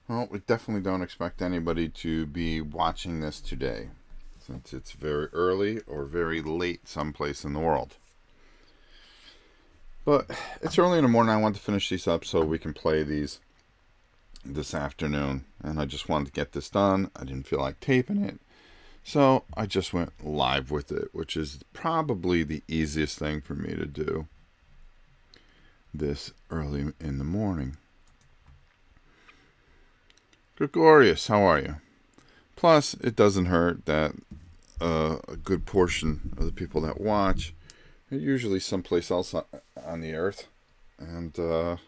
Well, we definitely don't expect anybody to be watching this today, since it's very early or very late someplace in the world. But it's early in the morning. I want to finish these up so we can play these this afternoon. And I just wanted to get this done. I didn't feel like taping it. So I just went live with it, which is probably the easiest thing for me to do this early in the morning. Gregorius, how are you? Plus, it doesn't hurt that a good portion of the people that watch are usually someplace else on the earth. And it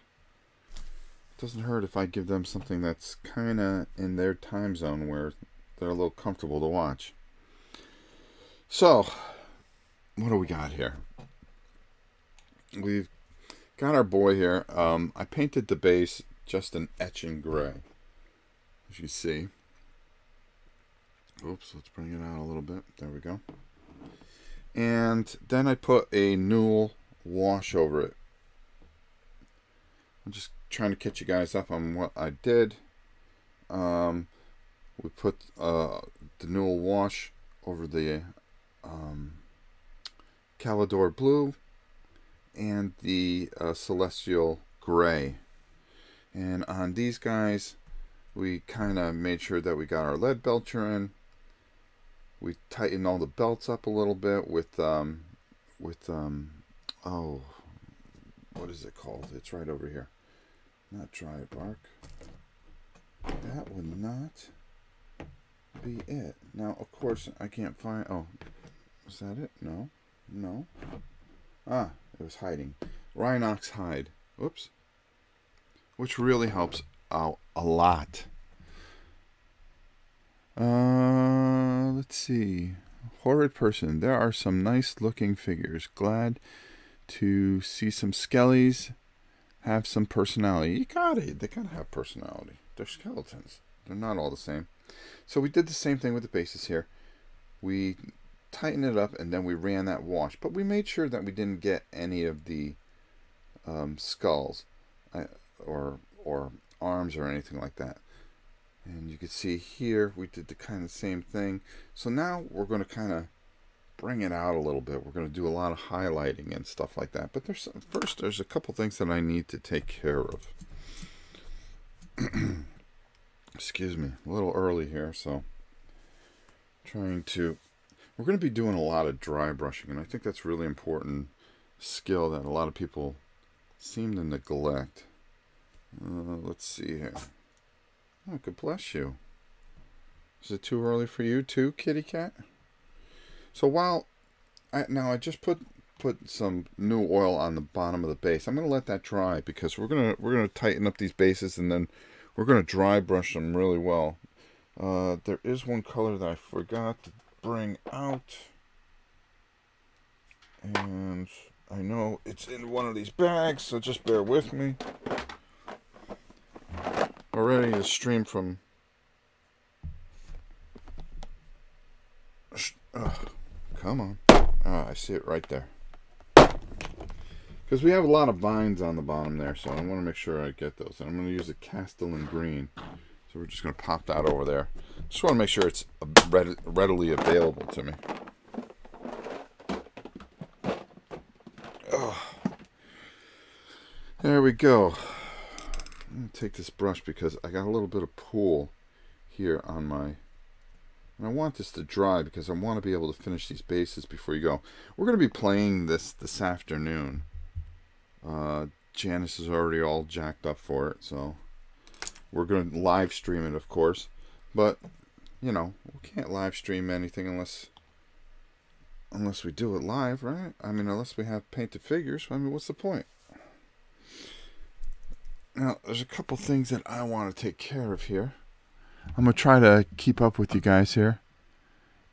doesn't hurt if I give them something that's kind of in their time zone where they're a little comfortable to watch. So, what do we got here? We've got our boy here. I painted the base just an etching gray, as you see. Oops, let's bring it out a little bit. There we go. And then I put a Newell wash over it. I'm just trying to catch you guys up on what I did. We put the Newell wash over the Calidor blue and the Celestial gray. And on these guys, we kind of made sure that we got our lead belcher in. We tightened all the belts up a little bit with oh, what is it called? It's right over here. Not dry bark. That would not be it. Now, of course, I can't find... Oh, was that it? No. No. Ah, it was hiding. Rhinox hide. Oops. Which really helps out a lot. Let's see. Horrid person. There are some nice looking figures. Glad to see some skellies have some personality. You got it. They gotta have personality. They're skeletons. They're not all the same. So we did the same thing with the bases here. We tightened it up and then we ran that wash. But we made sure that we didn't get any of the skulls or arms or anything like that. And you can see here we did the kind of same thing. So now we're going to kind of bring it out a little bit. We're going to do a lot of highlighting and stuff like that. But there's a couple things that I need to take care of. Excuse me, a little early here, so we're going to be doing a lot of dry brushing, and I think that's really important skill that a lot of people seem to neglect. Let's see here. Oh, God bless you. Is it too early for you too, kitty cat? So while I just put some new oil on the bottom of the base. I'm going to let that dry because we're gonna tighten up these bases and then we're going to dry brush them really well. There is one color that I forgot to bring out, and I know it's in one of these bags, so just bear with me. Already the stream from come on. I see it right there. Because we have a lot of vines on the bottom there, so I want to make sure I get those. And I'm going to use a Castellan green. So we're just going to pop that over there. Just want to make sure it's readily available to me. Oh. There we go. I'm going to take this brush because I got a little bit of pool here on my... And I want this to dry because I want to be able to finish these bases before you go. We're going to be playing this afternoon. Janice is already all jacked up for it, so we're going to live stream it, of course. But, you know, we can't live stream anything unless we do it live, right? I mean, unless we have painted figures. I mean, what's the point? Now, there's a couple things that I want to take care of here. I'm going to try to keep up with you guys here.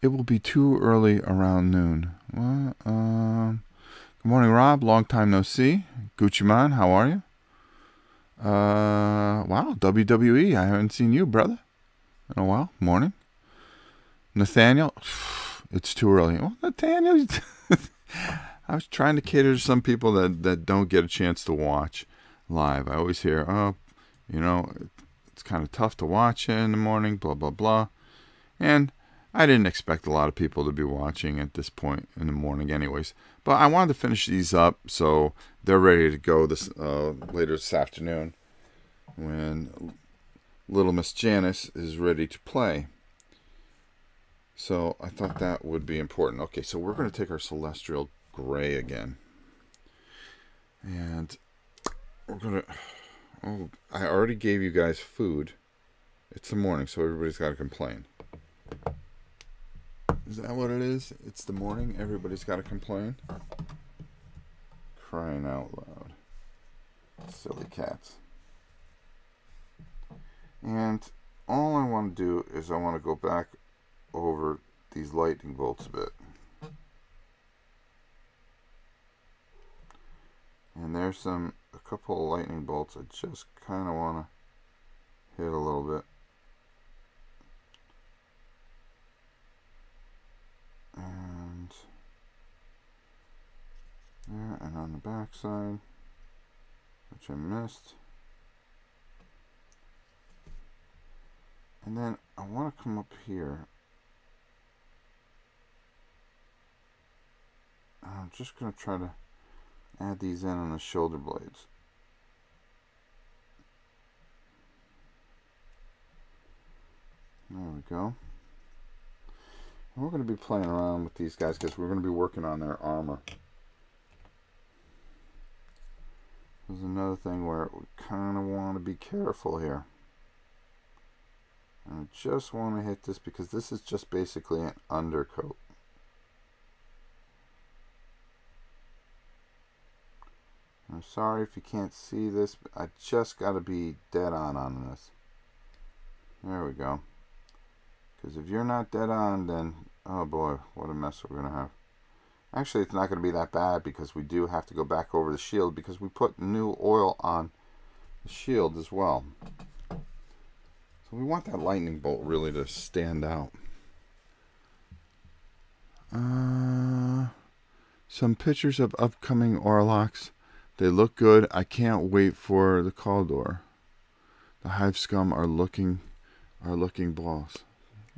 It will be too early around noon. Well, good morning, Rob. Long time no see. Gucci Man, how are you? Wow, WWE. I haven't seen you, brother, in a while. Morning. Nathaniel. It's too early. Well, Nathaniel, I was trying to cater to some people that don't get a chance to watch live. I always hear, oh, you know, it's kind of tough to watch in the morning, blah, blah, blah. And I didn't expect a lot of people to be watching at this point in the morning anyways. But I wanted to finish these up so they're ready to go this later this afternoon when little Miss Janice is ready to play. So I thought that would be important. Okay, so we're going to take our Celestial Gray again. And we're going to... Oh, I already gave you guys food. It's the morning, so everybody's got to complain. Is that what it is? It's the morning, everybody's got to complain? Crying out loud. Silly cats. And all I want to do is I want to go back over these lightning bolts a bit. And there's a couple of lightning bolts I just kind of want to hit a little bit. And there, and on the back side, which I missed. And then I want to come up here. I'm just going to try to add these in on the shoulder blades. There we go. And we're going to be playing around with these guys because we're going to be working on their armor. There's another thing where we kind of want to be careful here. And I just want to hit this because this is just basically an undercoat. I'm sorry if you can't see this, but I just got to be dead on this. There we go. Because if you're not dead on, then, oh boy, what a mess we're going to have. Actually, it's not going to be that bad because we do have to go back over the shield because we put new oil on the shield as well. So we want that lightning bolt really to stand out. Some pictures of upcoming Orlocks. They look good. I can't wait for the Caldor. The Hive Scum are looking boss.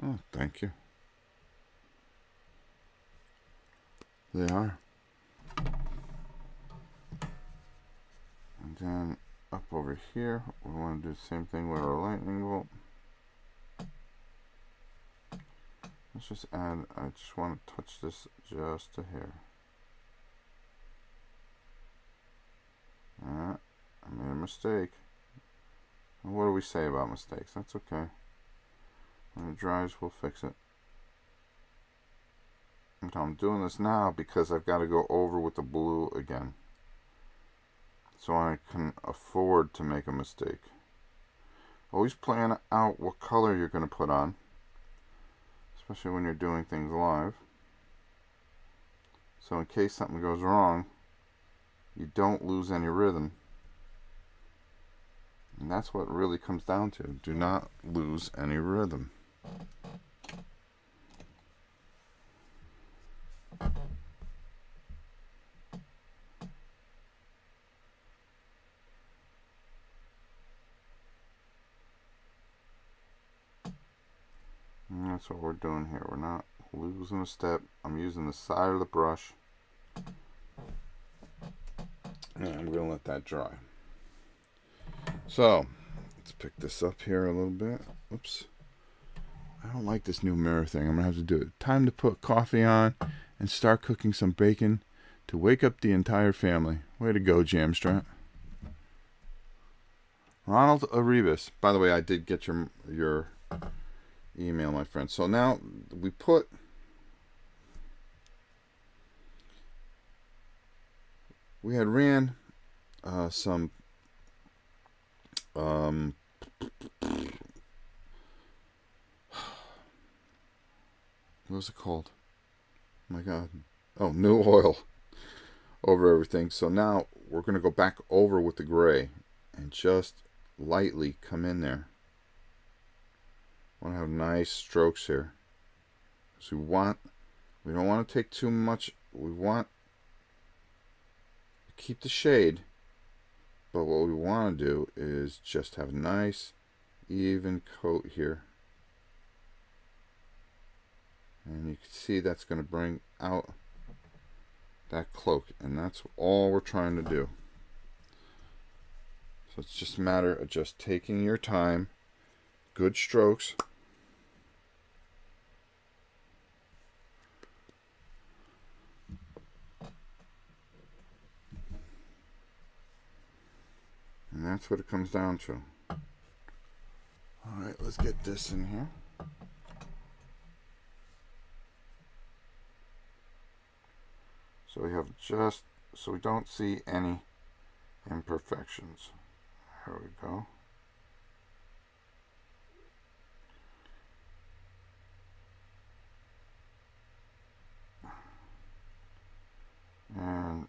Oh, thank you. They are. And then up over here, we want to do the same thing with our lightning bolt. Let's just add, I just want to touch this just a hair. I made a mistake. And what do we say about mistakes? That's okay. When it dries, we'll fix it. And I'm doing this now because I've got to go over with the blue again. So I can afford to make a mistake. Always plan out what color you're going to put on. Especially when you're doing things live. So in case something goes wrong, you don't lose any rhythm. And that's what it really comes down to. Do not lose any rhythm. And that's what we're doing here. We're not losing a step. I'm using the side of the brush. And I'm going to let that dry. So, let's pick this up here a little bit. Oops. I don't like this new mirror thing. I'm going to have to do it. Time to put coffee on and start cooking some bacon to wake up the entire family. Way to go, Jamstrat. Ronald Arribas. By the way, I did get your email, my friend. So now we put... We had ran some what was it called? Oh my God. Oh, new oil over everything. So now we're going to go back over with the gray and just lightly come in there. Want to have nice strokes here. So we don't want to take too much. We want to keep the shade, but what we want to do is just have a nice even coat here. And you can see that's going to bring out that cloak, and that's all we're trying to do. So it's just a matter of just taking your time, good strokes. And that's what it comes down to. Alright, let's get this in here. So we have just, so we don't see any imperfections. There we go. And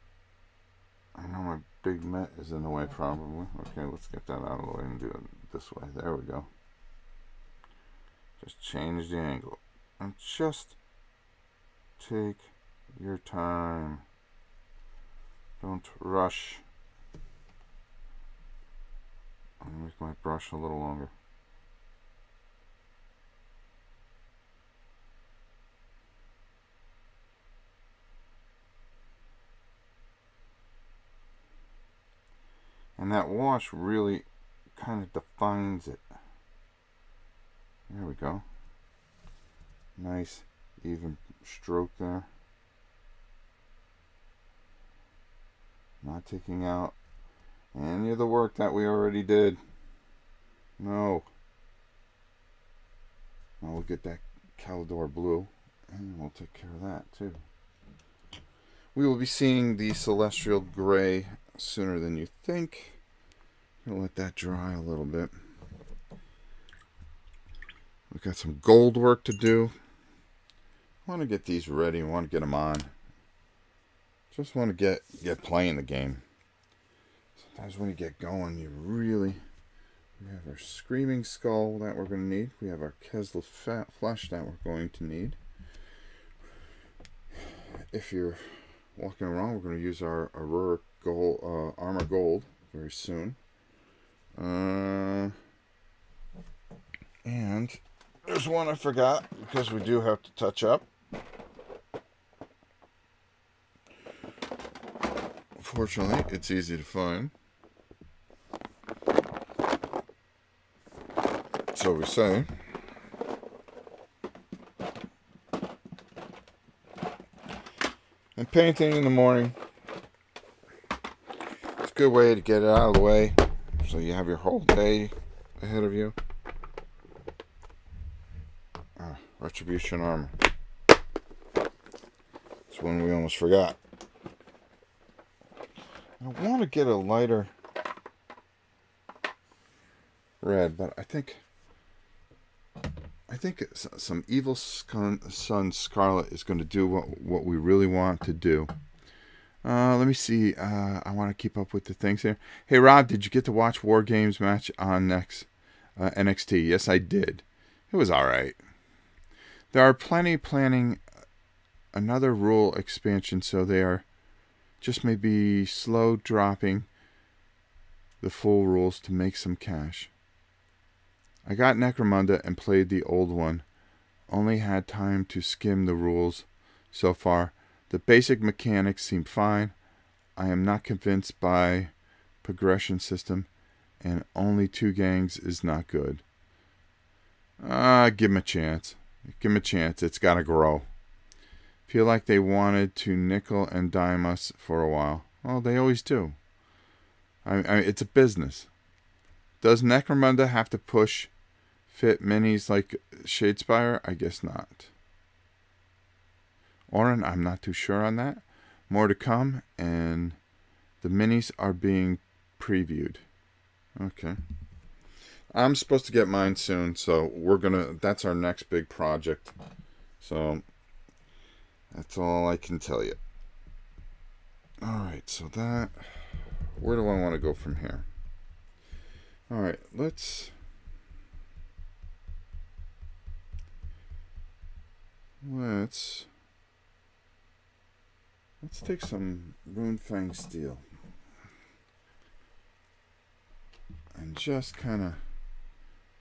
I know my big mitt is in the way probably. Okay, let's get that out of the way and do it this way. There we go. Just change the angle. And just take your time. Don't rush. I'll make my brush a little longer. And that wash really kind of defines it. There we go. Nice even stroke there. Not taking out any of the work that we already did. No. Now we'll get that Calidor blue and we'll take care of that too. We will be seeing the Celestial Gray sooner than you think. I'm gonna let that dry a little bit. We've got some gold work to do. I want to get these ready. I want to get them on. Just want to get playing the game. Sometimes when you get going, you really... We have our Screaming Skull that we're going to need. We have our Kesla Flesh that we're going to need. If you're walking around, we're going to use our Aurora Gold, Armor Gold very soon. And there's one I forgot because we do have to touch up. Fortunately, it's easy to find. So we say. And painting in the morning, it's a good way to get it out of the way so you have your whole day ahead of you. Retribution armor. It's one we almost forgot. I want to get a lighter red, but I think some Evil Sun Scarlet is going to do what we really want to do. Let me see. I want to keep up with the things here. Hey Rob, did you get to watch War Games match on NXT? Yes, I did. It was all right. There are plenty planning another rule expansion, so they are just maybe slow dropping the full rules to make some cash. I got Necromunda and played the old one. Only had time to skim the rules so far. The basic mechanics seem fine. I am not convinced by progression system, and only 2 gangs is not good. Give him a chance. Give him a chance. It's got to grow. Feel like they wanted to nickel and dime us for a while. Well, they always do. I mean, it's a business. Does Necromunda have to push fit minis like Shadespire? I guess not. Oren, I'm not too sure on that. More to come, and the minis are being previewed. Okay. I'm supposed to get mine soon, so that's our next big project. So that's all I can tell you. Alright, so where do I want to go from here? All right, let's take some Runefang steel and just kind of,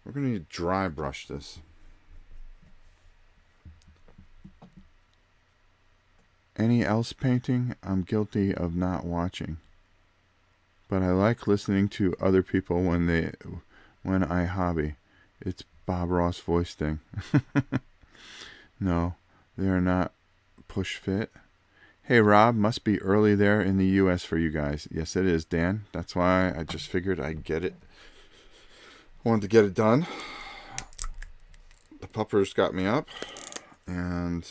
we're going to need to dry brush this. Any else painting I'm guilty of not watching, but I like listening to other people when I hobby. It's Bob Ross voice thing. No, they are not push fit. Hey Rob, must be early there in the US for you guys. Yes it is, Dan. That's why I just figured I'd get it. I wanted to get it done. The puppers got me up and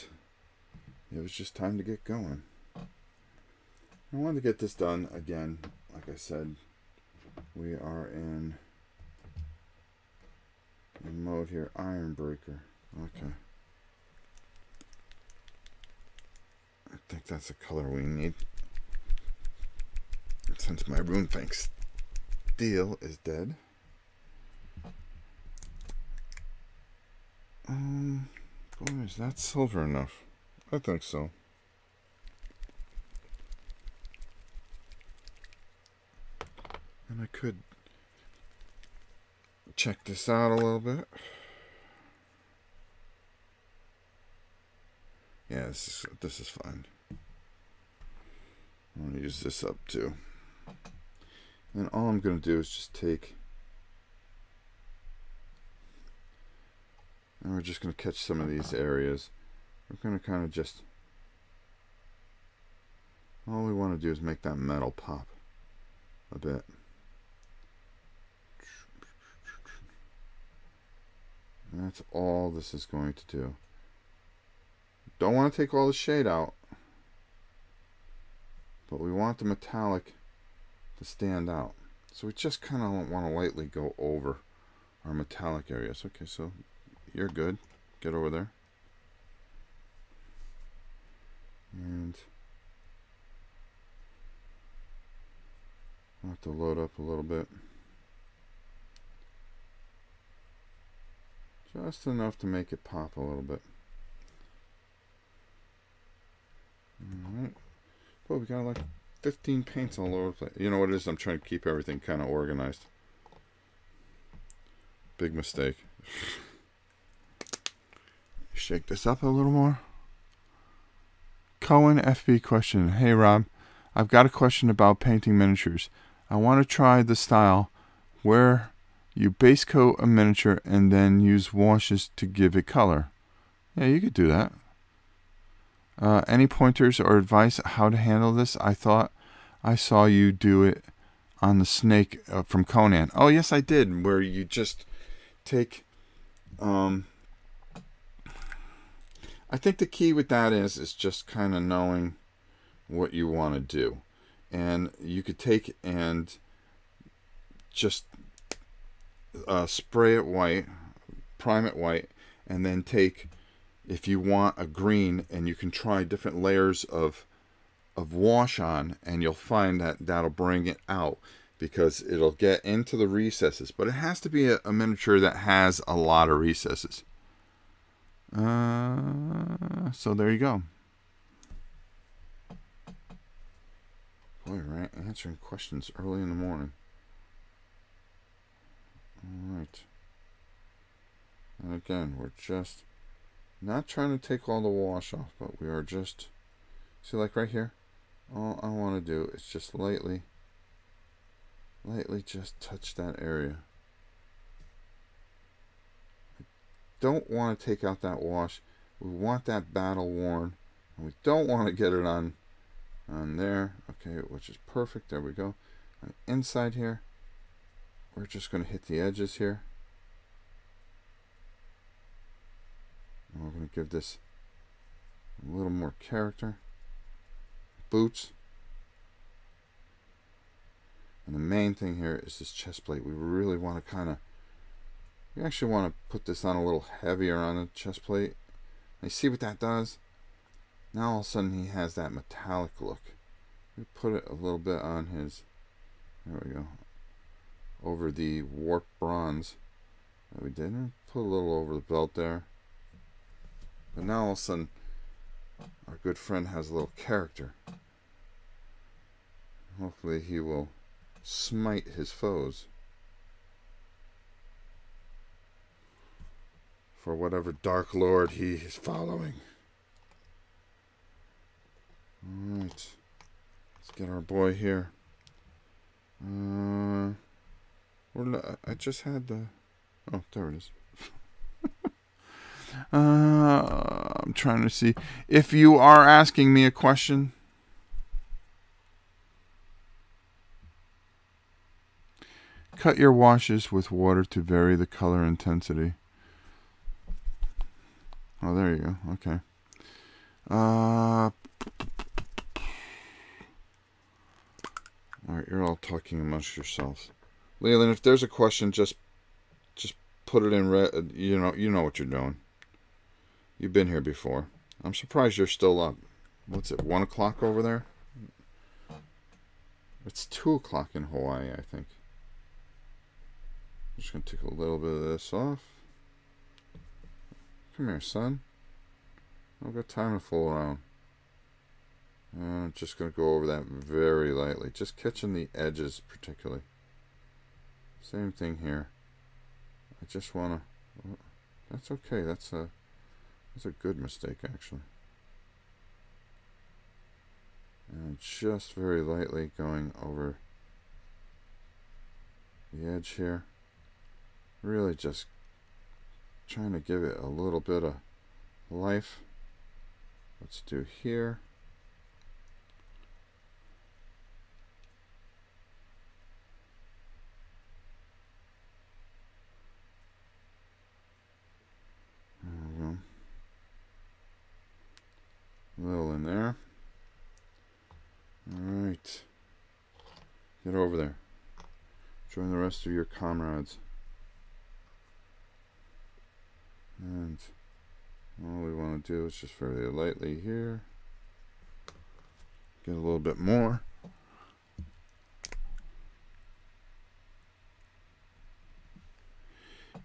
it was just time to get going. I wanted to get this done again. Like I said, we are in the mode here, Iron Breaker. Okay. I think that's the color we need. Since my Runefang steel is dead. Boy, is that silver enough? I think so. And I could check this out a little bit. Yeah, this is fine. I'm going to use this up too. And all I'm going to do is just take, and we're just going to catch some of these areas. We're going to kind of just, all we want to do is make that metal pop a bit. And that's all this is going to do. Don't want to take all the shade out, but we want the metallic to stand out. So we just kind of want to lightly go over our metallic areas. Okay, so you're good. Get over there. And I'll have to load up a little bit. Just enough to make it pop a little bit. Alright. Well, we got like 15 paints all over the place. You know what it is? I'm trying to keep everything kind of organized. Big mistake. Shake this up a little more. Cohen FB question. Hey Rob, I've got a question about painting miniatures. I want to try the style where you base coat a miniature and then use washes to give it color. Yeah, you could do that. Any pointers or advice how to handle this? I thought I saw you do it on the snake from Conan. Oh yes, I did. Where you just take. I think the key with that is just kind of knowing what you want to do, and you could take and just spray it white, prime it white, and then take, if you want a green, and you can try different layers of wash on, and you'll find that that'll bring it out, because it'll get into the recesses. But it has to be a miniature that has a lot of recesses. So there you go. Boy, right, answering questions early in the morning. Alright. And again, we're just not trying to take all the wash off, but we are just, see, like right here, all I want to do is just lightly just touch that area. I don't want to take out that wash. We want that battle worn, and we don't want to get it on there. Okay, which is perfect. There we go. On the inside here, we're just going to hit the edges here. And we're going to give this a little more character. Boots. And the main thing here is this chest plate. We really want to we actually want to put this on a little heavier on the chest plate. And you see what that does? Now all of a sudden he has that metallic look. We put it a little bit on his, there we go, over the warp bronze. We didn't put a little over the belt there. But now all of a sudden, our good friend has a little character. Hopefully he will smite his foes for whatever Dark Lord he is following. Alright. Let's get our boy here. I just had the... Oh, there it is. I'm trying to see. If you are asking me a question, cut your washes with water to vary the color intensity. Oh, there you go. Okay. Alright, you're all talking amongst yourselves. Leland, if there's a question, just put it in red. You know what you're doing. You've been here before. I'm surprised you're still up. What's it, 1 o'clock over there? It's 2 o'clock in Hawaii, I think. I'm just going to take a little bit of this off. Come here, son. I've got time to fool around. I'm just going to go over that very lightly. Just catching the edges particularly. Same thing here. I just want to... That's okay. That's a good mistake, actually. And just very lightly going over the edge here. Really just trying to give it a little bit of life. Let's do here. A little in there. Alright. Get over there. Join the rest of your comrades. And all we want to do is just very lightly here. Get a little bit more.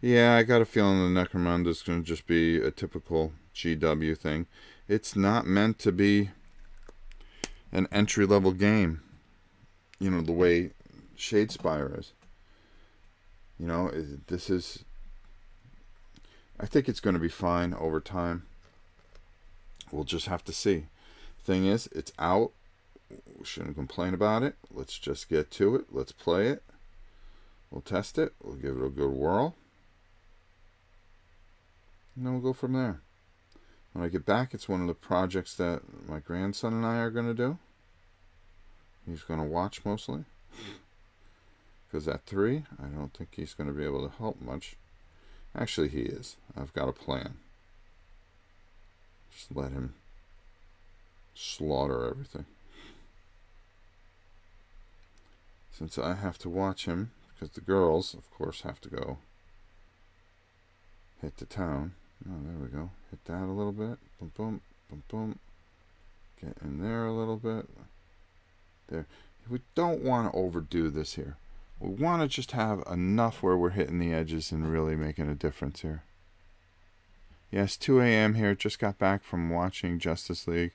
Yeah, I got a feeling the Necromunda is going to just be a typical GW thing. It's not meant to be an entry-level game, you know, the way Shadespire is. You know, this is... I think it's going to be fine over time. We'll just have to see. Thing is, it's out. We shouldn't complain about it. Let's just get to it. Let's play it. We'll test it. We'll give it a good whirl. And then we'll go from there. When I get back, it's one of the projects that my grandson and I are going to do. He's going to watch mostly. Because at 3, I don't think he's going to be able to help much. Actually, he is. I've got a plan. Just let him slaughter everything. Since I have to watch him, because the girls, of course, have to go hit the town. Oh, there we go. Hit that a little bit. Boom, boom, boom, boom. Get in there a little bit. There. We don't want to overdo this here. We want to just have enough where we're hitting the edges and really making a difference here. Yes, 2 a.m. here. Just got back from watching Justice League.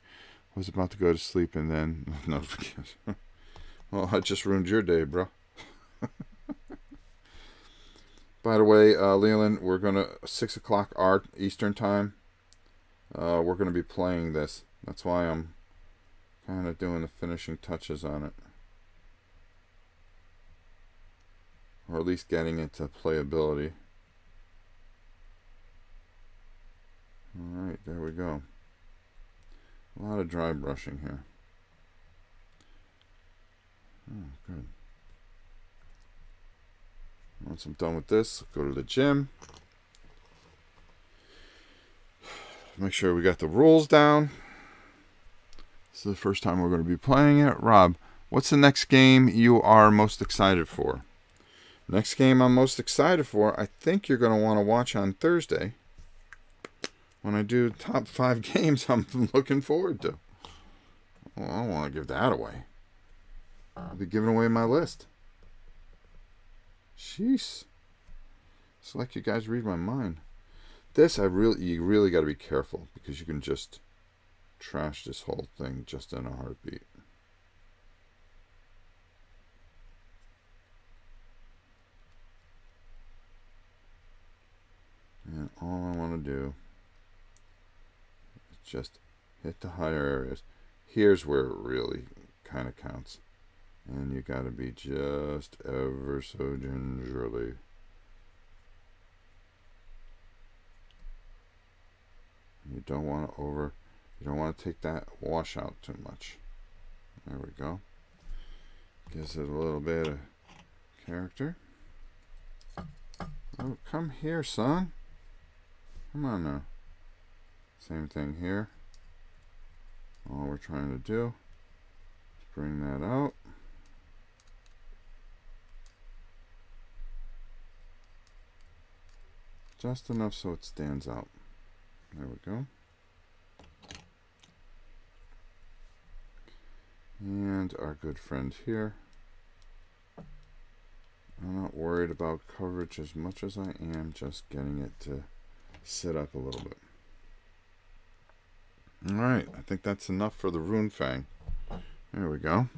Was about to go to sleep and then... notifications. Well, I just ruined your day, bro. By the way, Leland, we're going to... 6 o'clock our Eastern time. We're going to be playing this. That's why I'm kind of doing the finishing touches on it. Or at least getting it to playability. Alright, there we go. A lot of dry brushing here. Oh, good. Once I'm done with this, go to the gym. Make sure we got the rules down. This is the first time we're going to be playing it. Rob, what's the next game you are most excited for? Next game I'm most excited for, I think you're going to want to watch on Thursday. When I do top 5 games I'm looking forward to. Well, I don't want to give that away. I'll be giving away my list. Jeez. It's like you guys read my mind. This, you really got to be careful because you can just trash this whole thing just in a heartbeat. And all I want to do is just hit the higher areas. Here's where it really kind of counts. And you got to be just ever so gingerly. You don't want to take that washout too much. There we go. Gives it a little bit of character. Oh, come here, son. Come on now. Same thing here. All we're trying to do is bring that out. Just enough so it stands out. There we go. And our good friend here. I'm not worried about coverage as much as I am just getting it to sit up a little bit. Alright, I think that's enough for the Rune Fang. There we go.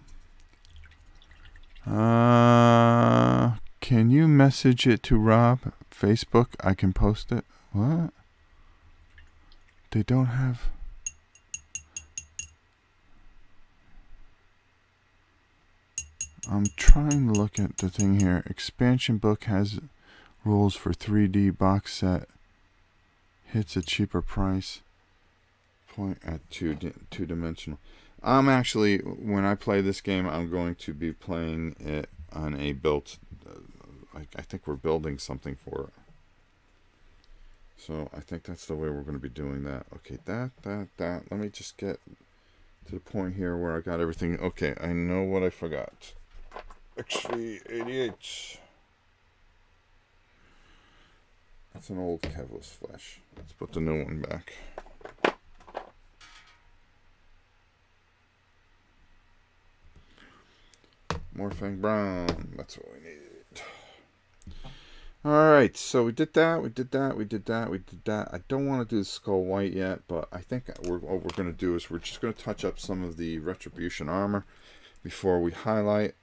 Can you message it to Rob? Facebook? I can post it. What? They don't have... I'm trying to look at the thing here. Expansion book has rules for 3D box set. Hits a cheaper price. Point at two-dimensional. I'm actually, when I play this game, I'm going to be playing it on a built... I think we're building something for it. So I think that's the way we're going to be doing that. Okay, that. Let me just get to the point here where I got everything. Okay, I know what I forgot. XV88. That's an old Kevlar's flesh. Let's put the new one back. Morphing Brown. That's what we need. Alright, so we did that. I don't want to do the Skull White yet, but I think what we're going to do is we're just going to touch up some of the Retribution armor before we highlight.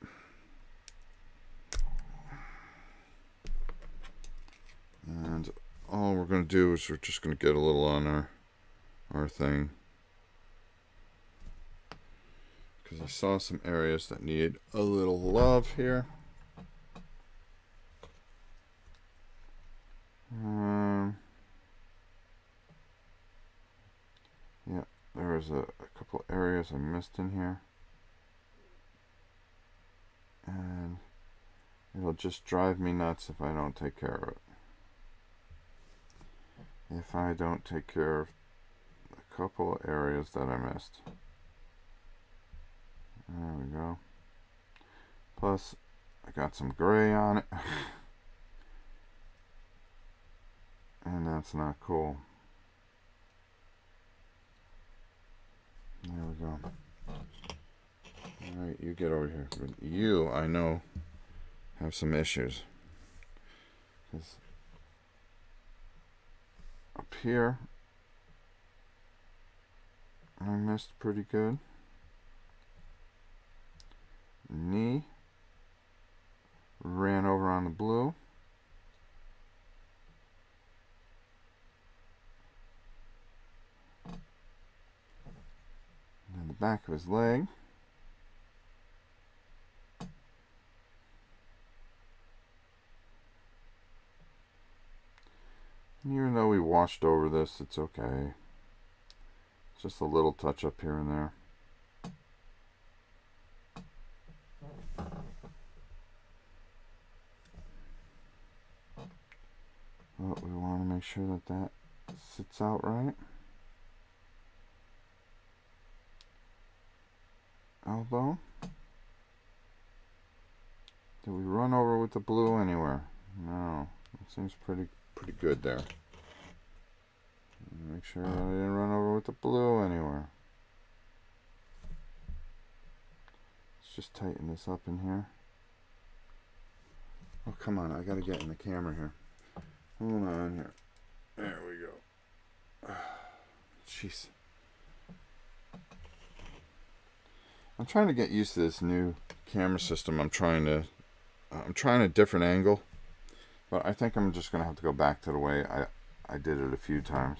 And all we're going to do is we're just going to get a little on our thing. Because I saw some areas that need a little love here. Yeah, there's a couple areas I missed in here. And it'll just drive me nuts if I don't take care of it. If I don't take care of a couple of areas that I missed. There we go. Plus, I got some gray on it. And that's not cool. There we go. Alright, you get over here. But you, I know, have some issues. 'Cause up here, I missed pretty good. Knee. Ran over on the blue. And the back of his leg. And even though we washed over this, it's okay. It's just a little touch up here and there. But we want to make sure that that sits out right. Elbow. Did we run over with the blue anywhere? No. It seems pretty good there. Make sure that I didn't run over with the blue anywhere. Let's just tighten this up in here. come on. I got to get in the camera here. Hold on here. There we go. Jeez. I'm trying to get used to this new camera system. I'm trying a different angle, but I think I'm just going to have to go back to the way I did it a few times.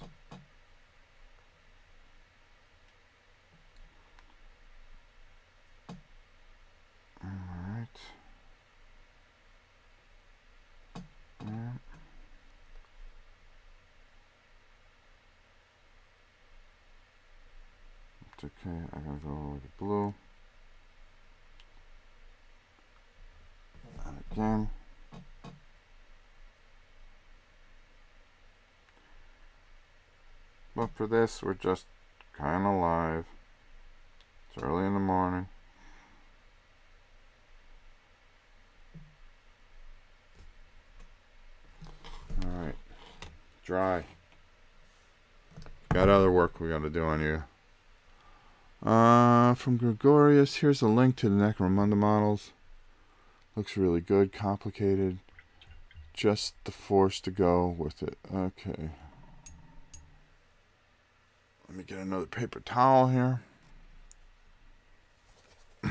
Alright. Yeah. It's okay, I gotta go over the blue. And again. But for this, we're just kind of live. It's early in the morning. Alright. Dry. Got other work we got to do on you. From Gregorius, here's a link to the Necromunda models. Looks really good, complicated. Just the force to go with it. Okay. Let me get another paper towel here. Oh,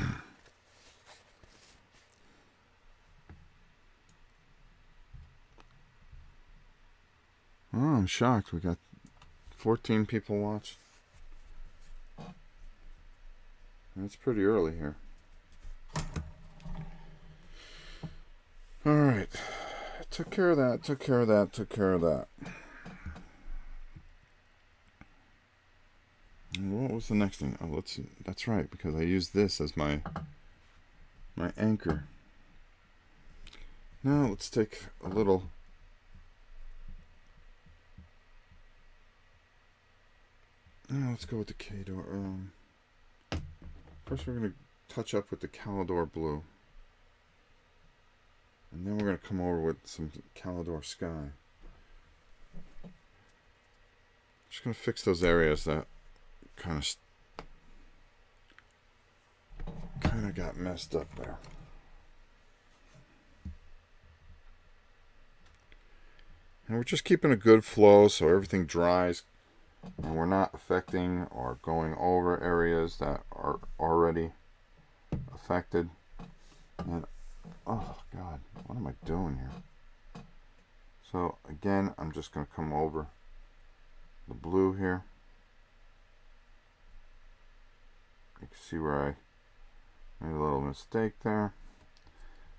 I'm shocked. We got 14 people watched. It's pretty early here. Alright. Took care of that, took care of that, took care of that. And what was the next thing? Oh, let's see. That's right, because I used this as my anchor. Now let's take a little... Now let's go with the K-Door. First we're going to touch up with the Calidor blue. And then we're going to come over with some Calidor sky. Just going to fix those areas that kind of got messed up there. And we're just keeping a good flow so everything dries. And we're not affecting or going over areas that are already affected. And oh God, what am I doing here? So again, I'm just going to come over the blue here. You can see where I made a little mistake there.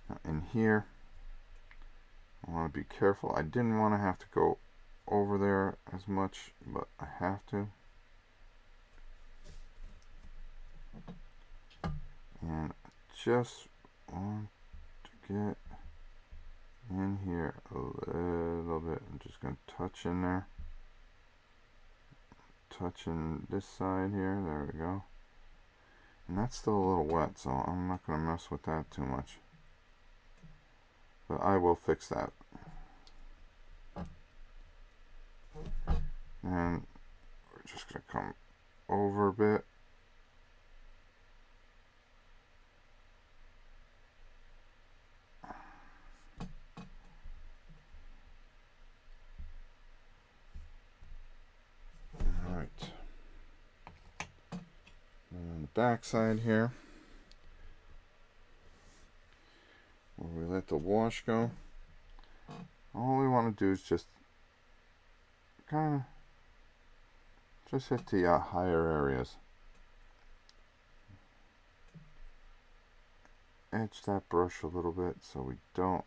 Now in here, I want to be careful. I didn't want to have to go over there as much, but I have to. And I just want to get in here a little bit. I'm just going to touch in there. Touching this side here. There we go. And that's still a little wet, so I'm not going to mess with that too much. But I will fix that. And we're just going to come over a bit. Alright. And on the back side here, where we let the wash go, all we want to do is just kind of just hit the higher areas. Edge that brush a little bit so we don't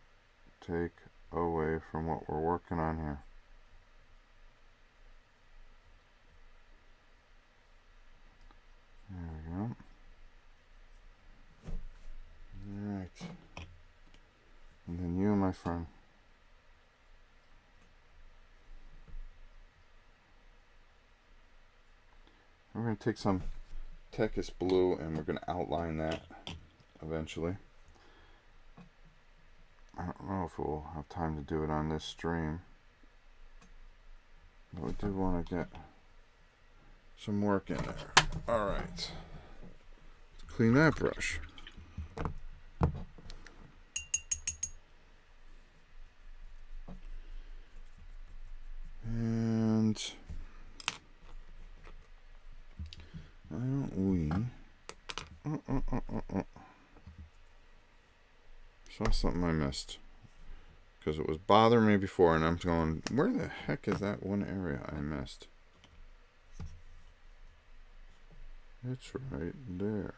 take away from what we're working on here. There we go. Alright. And then you, my friend. We're going to take some Tekis blue and we're going to outline that eventually. I don't know if we'll have time to do it on this stream, but we do want to get some work in there. Alright, let's clean that brush. oh. Saw something I missed. Because it was bothering me before, and I'm going, where the heck is that one area I missed? It's right there.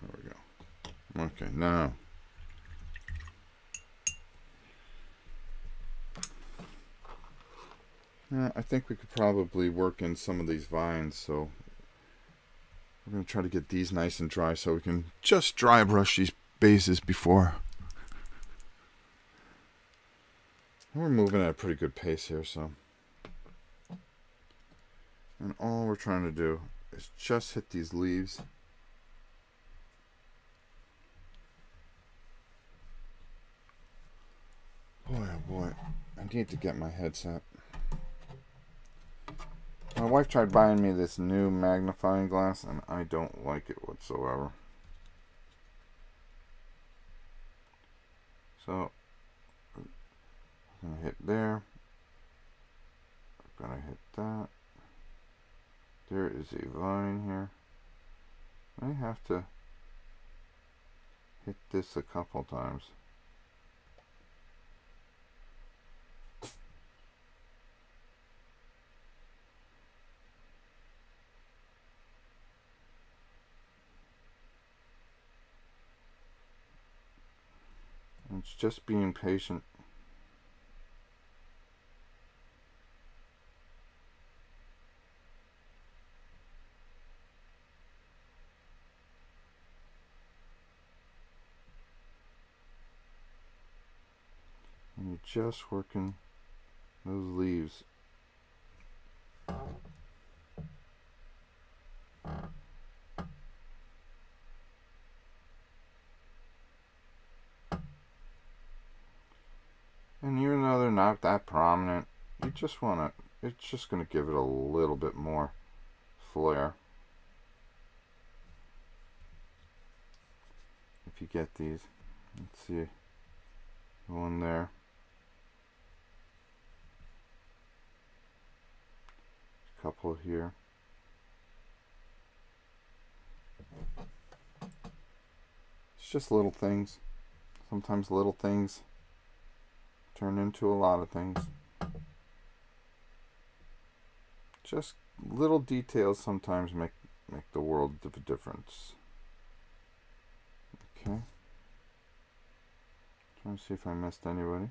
There we go. Okay, now. I think we could probably work in some of these vines, so we're going to try to get these nice and dry so we can just dry brush these bases before. We're moving at a pretty good pace here, so. And all we're trying to do is just hit these leaves. Boy, oh boy, I need to get my headset. My wife tried buying me this new magnifying glass, and I don't like it whatsoever. So, I'm going to hit there. I'm going to hit that. There is a vine here. I have to hit this a couple times. It's just being patient. And you're just working those leaves. And even though they're not that prominent, you just want to, it's just going to give it a little bit more flair. If you get these, let's see, one there. A couple here. It's just little things. Sometimes little things turn into a lot of things. Just little details sometimes make the world of a difference. Okay. Trying to see if I missed anybody.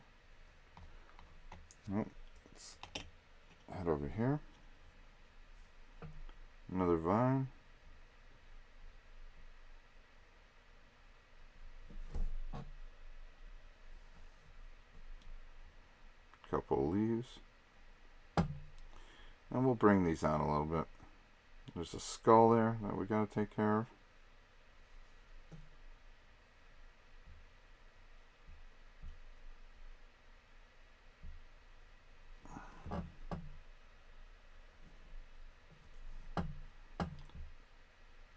Nope. Let's head over here. Another vine. Couple leaves, and we'll bring these out a little bit. There's a skull there that we got to take care of.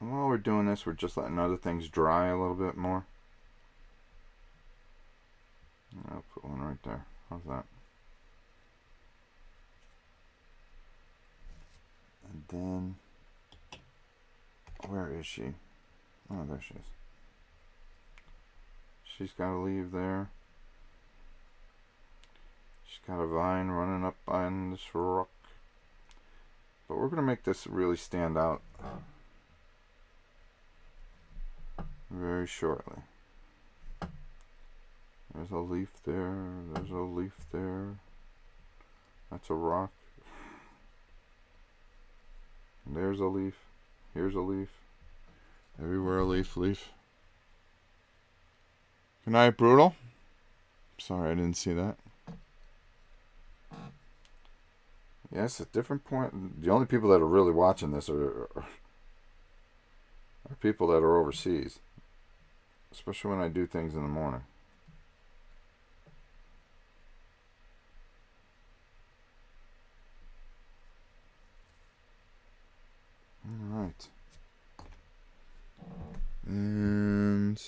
And while we're doing this, we're just letting other things dry a little bit more. I'll put one right there. How's that? And then, where is she? Oh, there she is. She's got a leaf there. She's got a vine running up on this rock. But we're going to make this really stand out very shortly. There's a leaf there. There's a leaf there. That's a rock. There's a leaf. Here's a leaf. Everywhere a leaf, leaf. Good night, Brutal. Sorry, I didn't see that. Yes, at different point. The only people that are really watching this are people that are overseas. Especially when I do things in the morning. Alright. And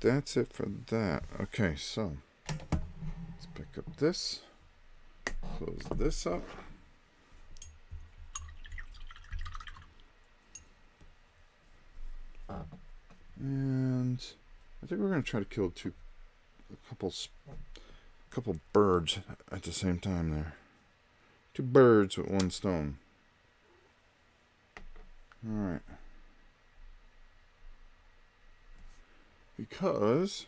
that's it for that. Okay, so let's pick up this. Close this up. And I think we're going to try to kill a couple birds at the same time there. 2 birds with 1 stone. Alright. Because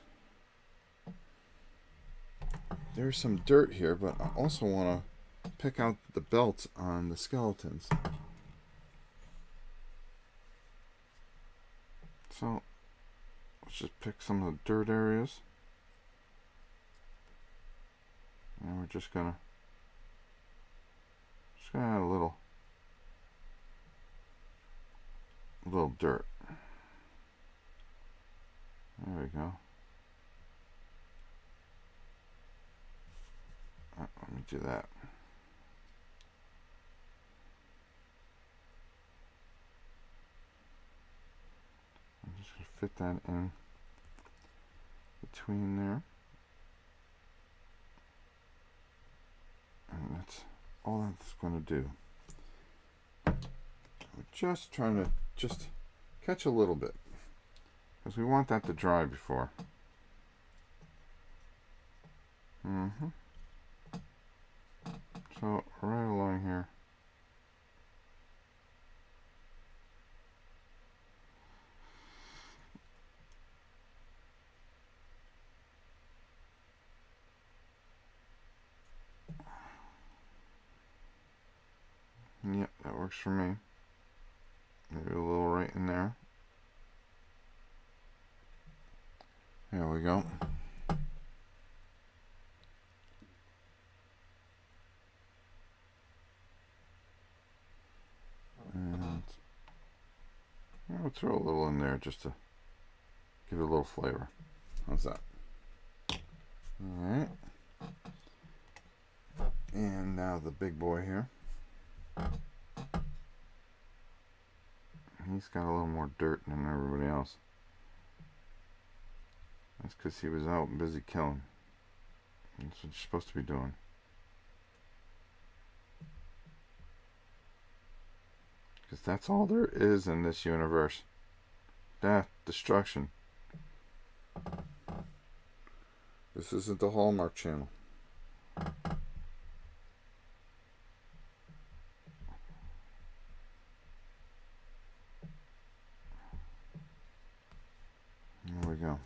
there's some dirt here, but I also want to pick out the belts on the skeletons. So let's just pick some of the dirt areas. And we're just gonna add a little dirt. There we go. Let me do that. I'm just going to fit that in between there. And that's all that's going to do. We're just trying to catch a little bit, because we want that to dry before. So right along here. Yep, that works for me. Maybe a little right in there. There we go. And I'll throw a little in there just to give it a little flavor. How's that? Alright. And now the big boy here. He's got a little more dirt than everybody else. That's because he was out busy killing. That's what you're supposed to be doing. Because that's all there is in this universe. Death, destruction. This isn't the Hallmark Channel. There we go.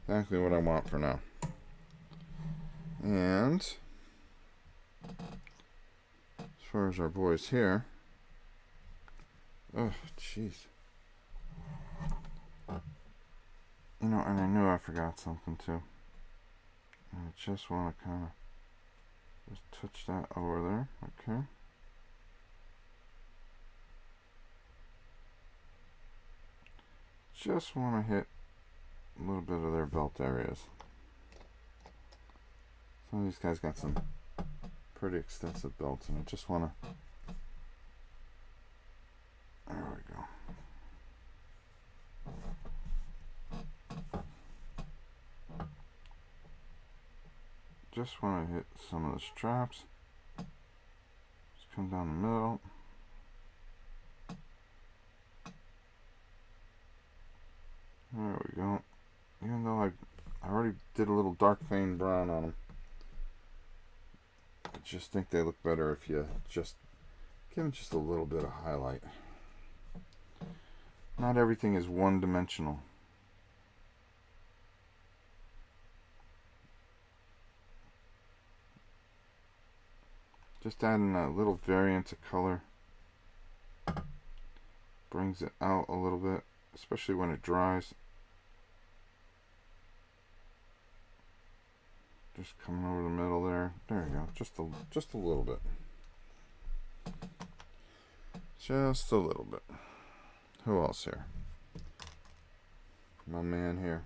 Exactly what I want for now. And as far as our boys here, oh jeez, you know, and I knew I forgot something too. I just want to kind of just touch that over there. Okay. Just want to hit a little bit of their belt areas. Some of these guys got some pretty extensive belts, and I just want to. There we go. Just want to hit some of the straps. Just come down the middle. There we go. Even though I already did a little dark vein brown on them, I just think they look better if you just give them just a little bit of highlight. Not everything is one-dimensional. Just adding a little variance of color brings it out a little bit, especially when it dries. Just coming over the middle there. There you go. Just a little bit. Just a little bit. Who else here? My man here.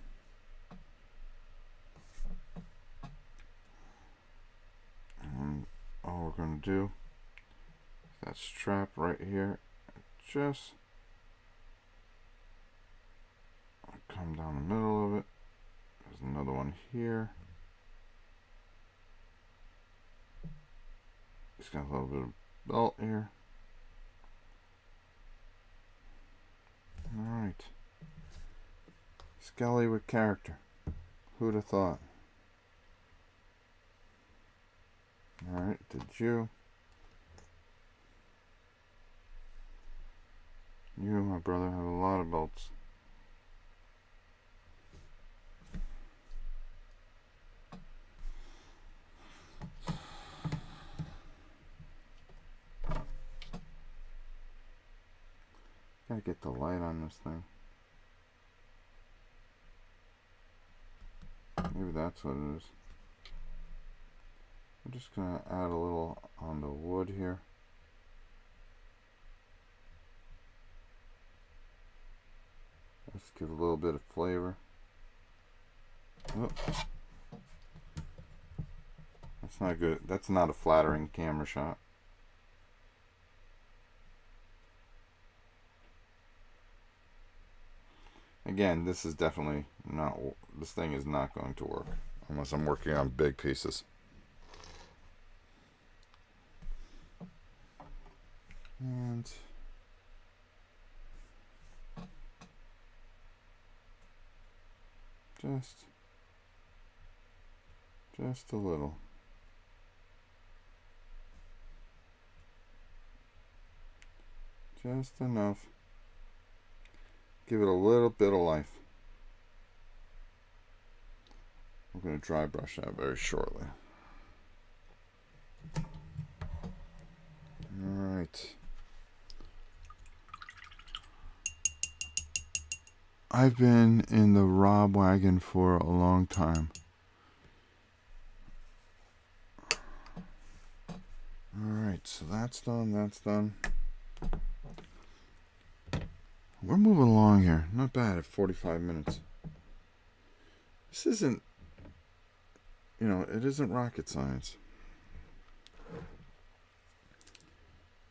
And all we're going to do is that strap right here. Just come down the middle of it. There's another one here. It's got a little bit of belt here. Alright. Skelly with character. Who'd have thought? Alright, did you? You, my brother, have a lot of belts. Gotta get the light on this thing. Maybe that's what it is. I'm just gonna add a little on the wood here. Let's give a little bit of flavor. Oh. That's not good. That's not a flattering camera shot. Again, this is definitely not, this thing is not going to work unless I'm working on big pieces. And just a little. Just enough. Give it a little bit of life. We're going to dry brush that very shortly. Alright. I've been in the Rob wagon for a long time. Alright, so that's done, that's done. We're moving along here. Not bad at 45 minutes. This isn't, you know, it isn't rocket science.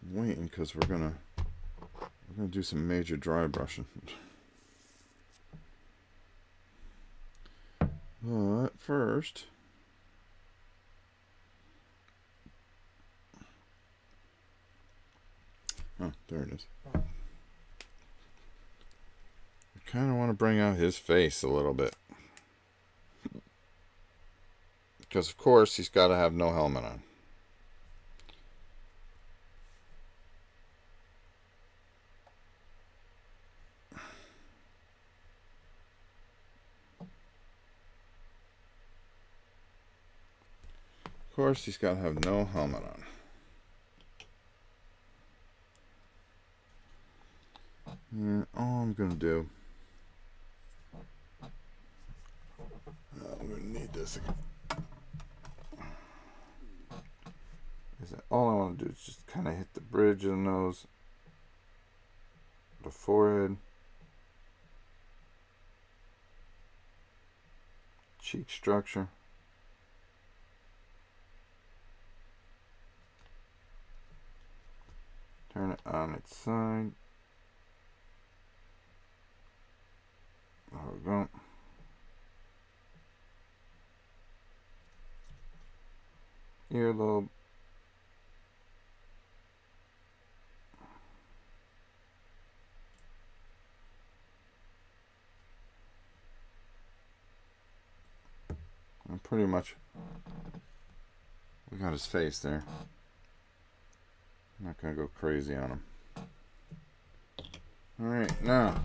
I'm waiting because we're gonna do some major dry brushing. But first, oh, there it is. Kind of want to bring out his face a little bit, because of course he's got to have no helmet on. Of course he's got to have no helmet on. And all I'm gonna do, I'm gonna need this again. Is that all I want to do is just kind of hit the bridge of the nose, the forehead, cheek structure, turn it on its side. There we go. Earlobe. And pretty much we got his face there. I'm not gonna go crazy on him. Alright, now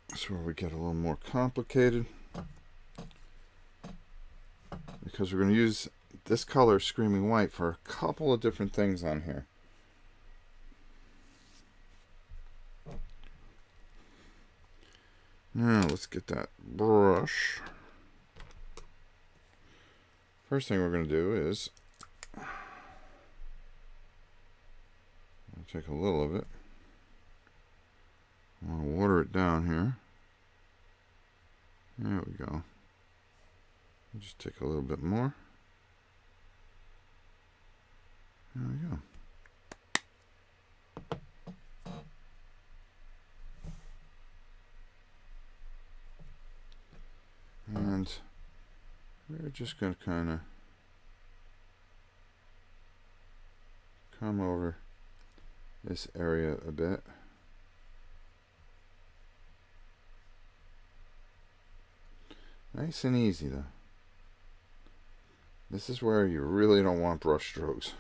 that's where we get a little more complicated, because we're going to use this color, Screaming White, for a couple of different things on here. Now let's get that brush. First thing we're going to do is take a little of it. I want to water it down here. There we go. Just take a little bit more. There we go. And we're just going to kind of come over this area a bit. Nice and easy though. This is where you really don't want brush strokes.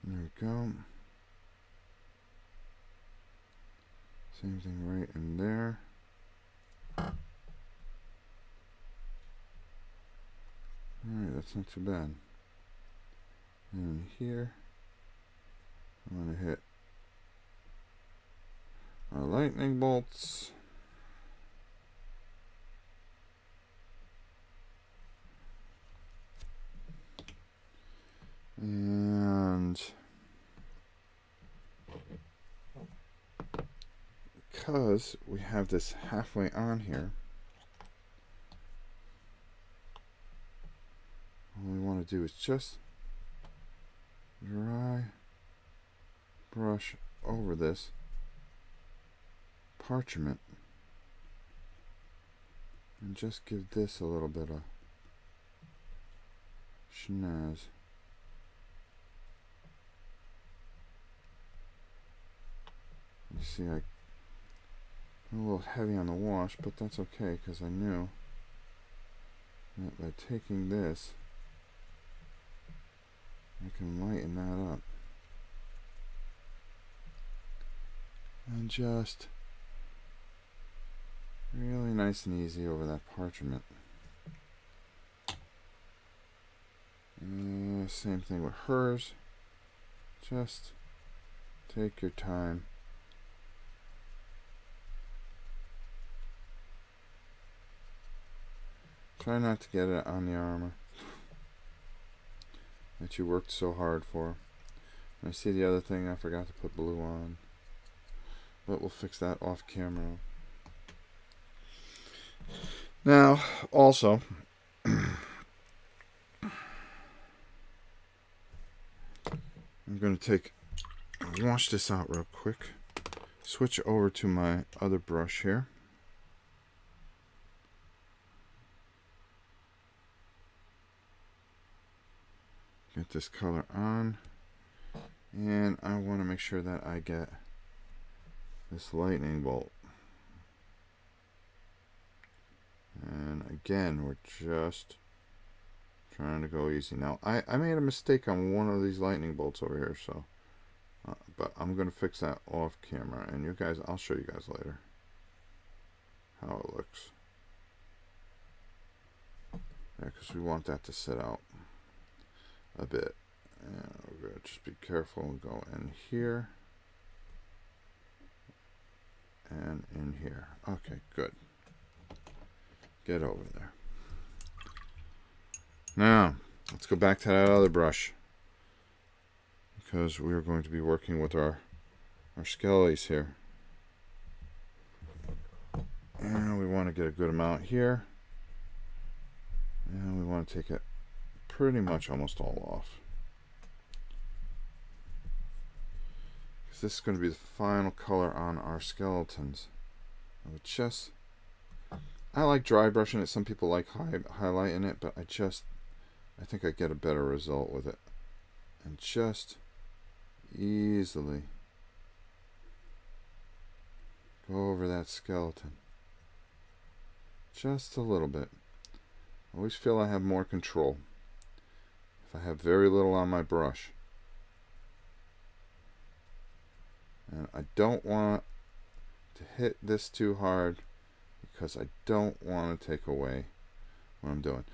There we go. Same thing right in there. Alright, that's not too bad. And here, I'm going to hit our lightning bolts. And because we have this halfway on here, all we want to do is just dry brush over this parchment and just give this a little bit of schnoz. You see, I'm a little heavy on the wash, but that's okay because I knew that by taking this, I can lighten that up. And just really nice and easy over that parchment. Same thing with hers. Just take your time. Try not to get it on the armor that you worked so hard for. And I see the other thing, I forgot to put blue on. But we'll fix that off camera. Now, also, I'm going to wash this out real quick. Switch over to my other brush here. Get this color on, and I want to make sure that I get this lightning bolt. And again, we're just trying to go easy. Now, I made a mistake on one of these lightning bolts over here, so but I'm going to fix that off camera, and you guys, I'll show you guys later how it looks. Yeah, because we want that to sit out a bit. And we're going to just be careful and go in here and in here. Okay, good. Get over there. Now, let's go back to that other brush, because we're going to be working with our skellies here. And we want to get a good amount here. And we want to take it pretty much almost all off, because this is going to be the final color on our skeletons. I like dry brushing it. Some people like highlighting it, but I think I get a better result with it. And just easily go over that skeleton just a little bit. I always feel I have more control if I have very little on my brush. And I don't want to hit this too hard, because I don't want to take away what I'm doing.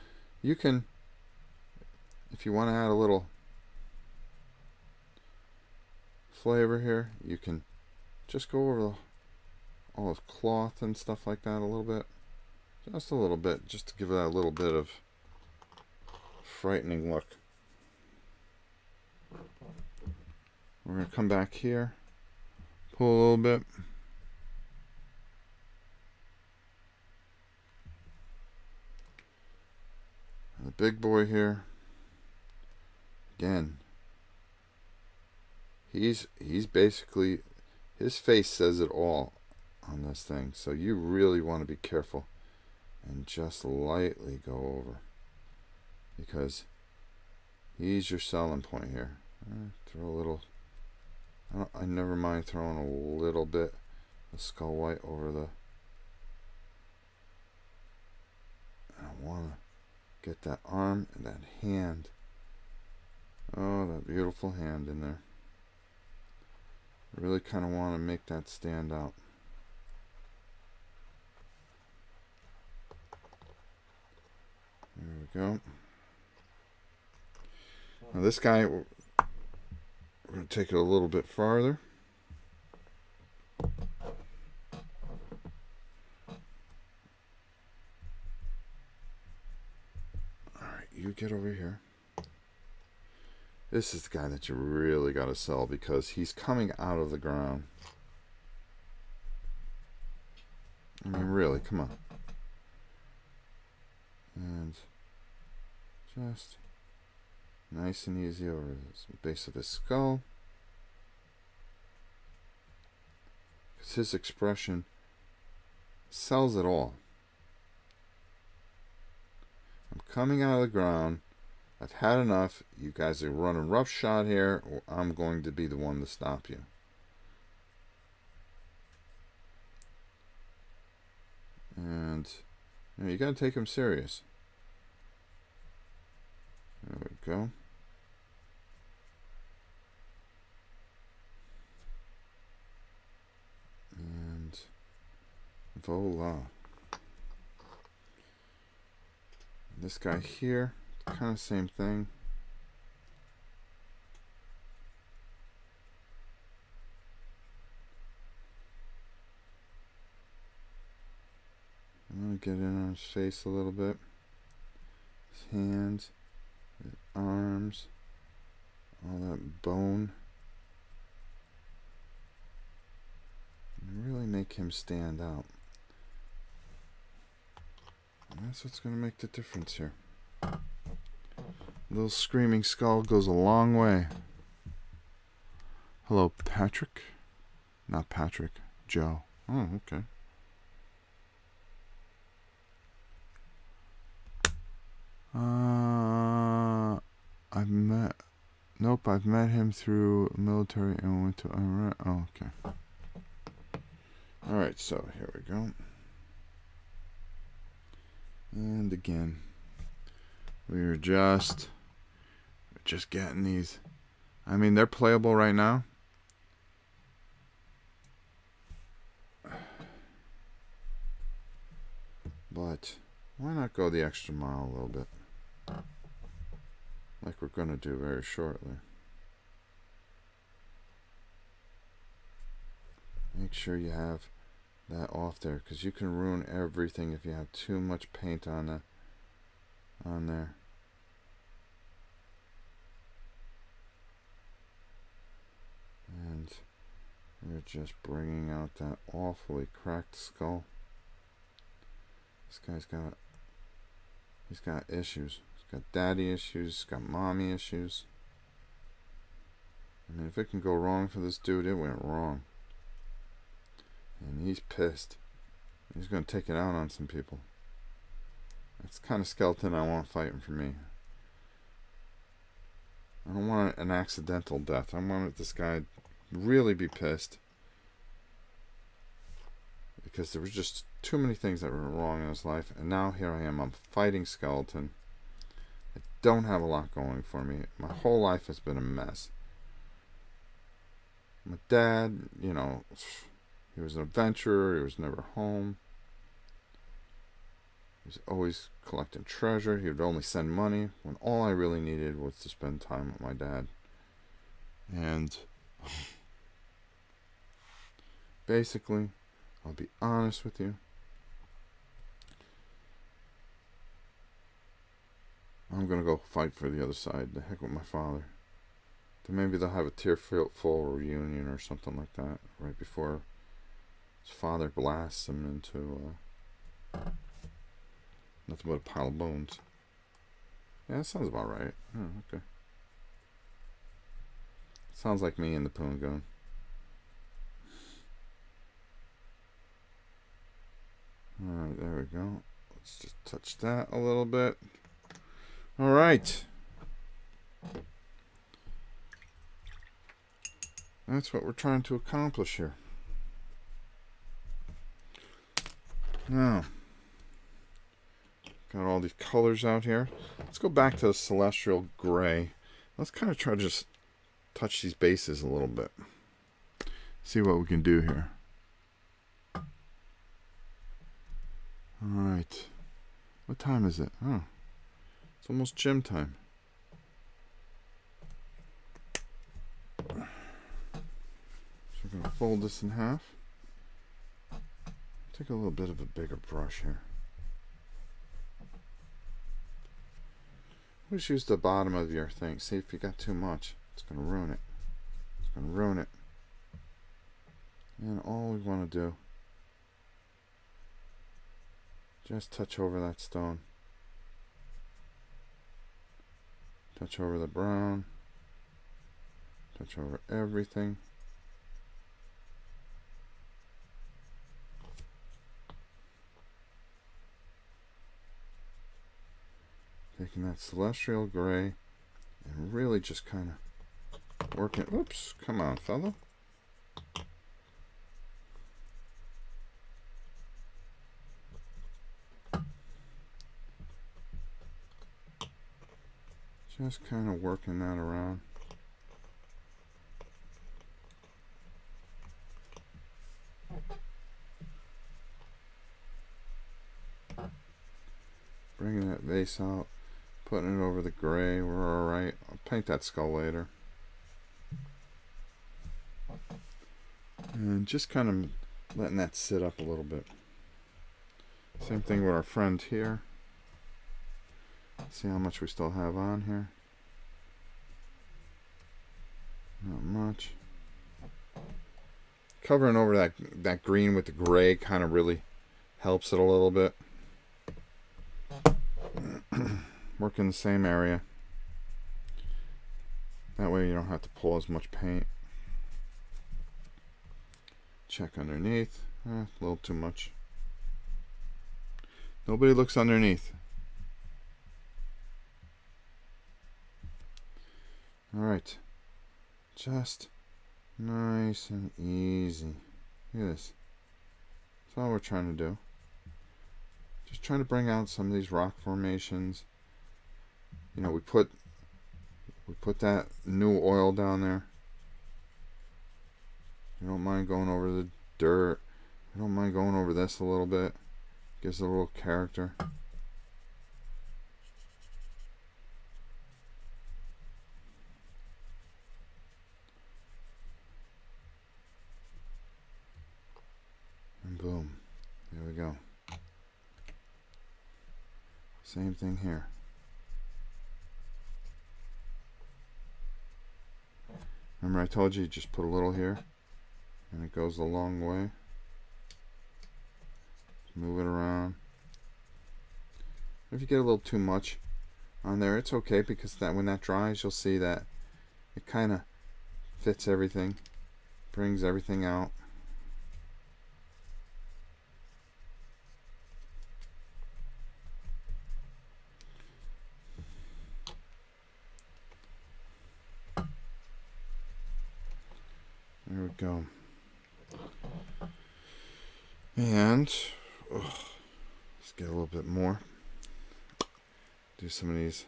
You can, if you want to add a little flavor here, you can just go over all the cloth and stuff like that a little bit. Just a little bit, just to give it a little bit of frightening look. We're going to come back here, pull a little bit. And the big boy here, again, he's basically, his face says it all. on this thing, so you really want to be careful and just lightly go over, because he's your selling point here. Throw a little, I never mind throwing a little bit of skull white over the, I want to get that arm and that hand. Oh, that beautiful hand in there. I really kind of want to make that stand out. There we go. Now this guy, we're going to take it a little bit farther. Alright, you get over here. This is the guy that you really got to sell, because he's coming out of the ground. I mean, really, come on. And just nice and easy over the base of his skull. Because his expression sells it all. I'm coming out of the ground. I've had enough. You guys are running roughshod here, or I'm going to be the one to stop you. And you got to take him serious. There we go. And voila. This guy here, kind of same thing. I'm going to get in on his face a little bit. His hands, his arms, all that bone. And really make him stand out. And that's what's going to make the difference here. A little screaming skull goes a long way. Hello, Patrick? Not Patrick, Joe. Oh, okay. I've met him through military and went to Iraq. Oh, okay. Alright, so here we go. And again, we're just getting these. I mean, they're playable right now. But why not go the extra mile a little bit? Like we're going to do very shortly. Make sure you have that off there, because you can ruin everything if you have too much paint on there. And we're just bringing out that awfully cracked skull. This guy's he's got issues. He's got daddy issues, he's got mommy issues. I mean, if it can go wrong for this dude, it went wrong. And he's pissed. He's going to take it out on some people. That's the kind of skeleton I want fighting for me. I don't want an accidental death. I want this guy really be pissed. Because there was just too many things that were wrong in his life. And now here I am. I'm fighting skeleton. I don't have a lot going for me. My whole life has been a mess. My dad, you know, he was an adventurer. He was never home. He was always collecting treasure. He would only send money when all I really needed was to spend time with my dad. And basically, I'll be honest with you, I'm going to go fight for the other side. The heck with my father. Then maybe they'll have a tearful reunion or something like that right before his father blasts him into nothing but a pile of bones. Yeah, that sounds about right. Oh, okay. Sounds like me in the Poon Gun. Alright, there we go. Let's just touch that a little bit. Alright. That's what we're trying to accomplish here. Now, got all these colors out here. Let's go back to the celestial gray. Let's kind of try to just touch these bases a little bit. See what we can do here. Alright. What time is it? Oh, it's almost gym time. So we're going to fold this in half. Take a little bit of a bigger brush here. Just use the bottom of your thing. See, if you got too much, it's going to ruin it. It's going to ruin it. And all we want to do, just touch over that stone. Touch over the brown. Touch over everything. Taking that celestial gray and really just kind of working. Oops, come on, fella. Just kind of working that around. Bringing that vase out. Putting it over the gray, we're alright. I'll paint that skull later. And just kind of letting that sit up a little bit. Same thing with our friend here. See how much we still have on here. Not much. Covering over that green with the gray kind of really helps it a little bit. Work in the same area. That way you don't have to pull as much paint. Check underneath. A little too much. Nobody looks underneath. Alright. Just nice and easy. Look at this. That's all we're trying to do. Just trying to bring out some of these rock formations. You know, we put that new oil down there. I don't mind going over the dirt. I don't mind going over this a little bit. Gives it a little character. And boom. There we go. Same thing here. Remember I told you just put a little here and it goes a long way. Move it around. If you get a little too much on there, it's okay, because that when that dries, you'll see that it kind of fits everything, brings everything out. There we go. And let's get a little bit more. Do some of these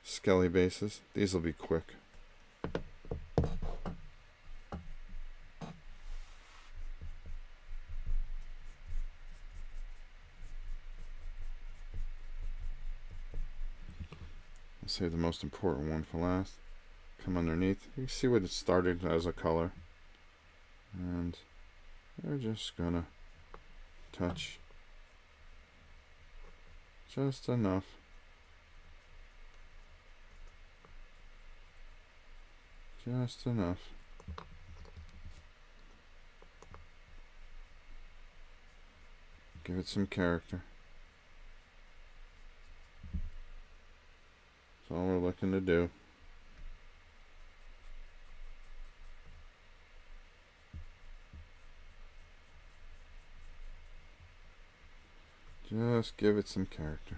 skelly bases. These will be quick. I'll save the most important one for last. Come underneath. You can see what it started as a color. And we're just gonna touch just enough. Just enough. Give it some character. That's all we're looking to do. Just give it some character.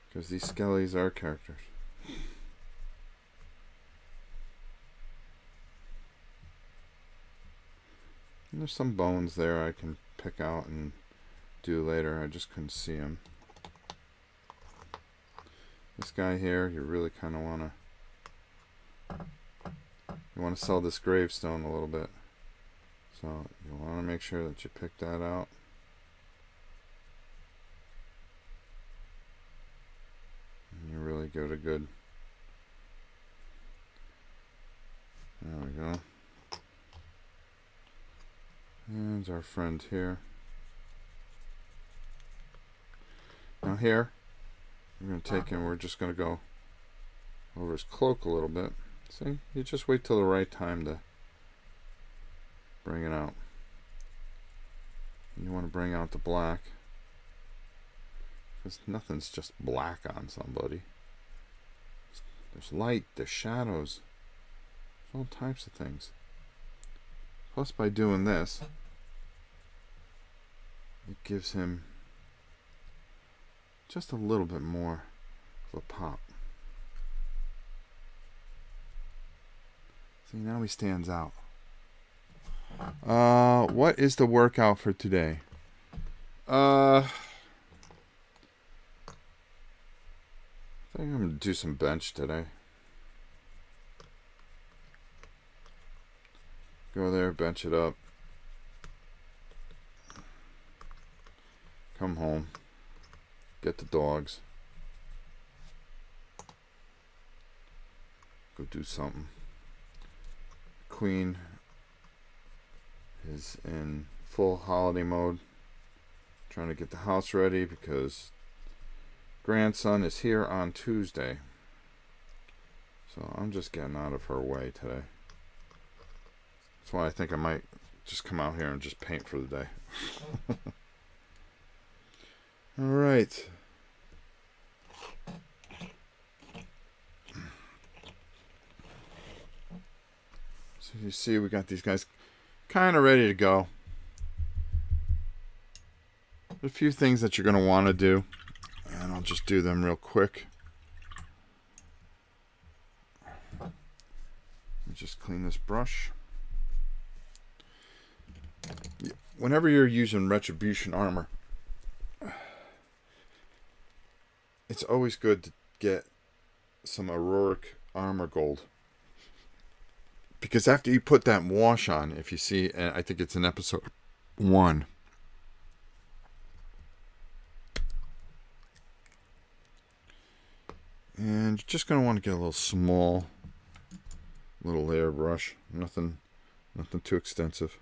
Because these skellies are characters. And there's some bones there I can pick out and do later. I just couldn't see them. This guy here, you really kind of want to sell this gravestone a little bit. So you want to make sure that you pick that out. And you really give it a good. There we go. And our friend here. Now here, we're going to take him, we're just going to go over his cloak a little bit. See, you just wait till the right time to bring it out. You want to bring out the black, because nothing's just black on somebody. There's light, there's shadows, there's all types of things. Plus, by doing this, it gives him just a little bit more of a pop. See, now he stands out. What is the workout for today? I think I'm going to do some bench today. Go there, bench it up. Come home. Get the dogs. Go do something. Queen is in full holiday mode. Trying to get the house ready because grandson is here on Tuesday. So I'm just getting out of her way today. That's why I think I might just come out here and just paint for the day. All right. So you see we got these guys kind of ready to go. A few things that you're going to want to do, and I'll just do them real quick. Let me just clean this brush. Whenever you're using retribution armor, it's always good to get some heroic armor gold. Because after you put that wash on, if you see, and I think it's in episode 1. And you're just going to want to get a little small, little layer brush. Nothing too extensive.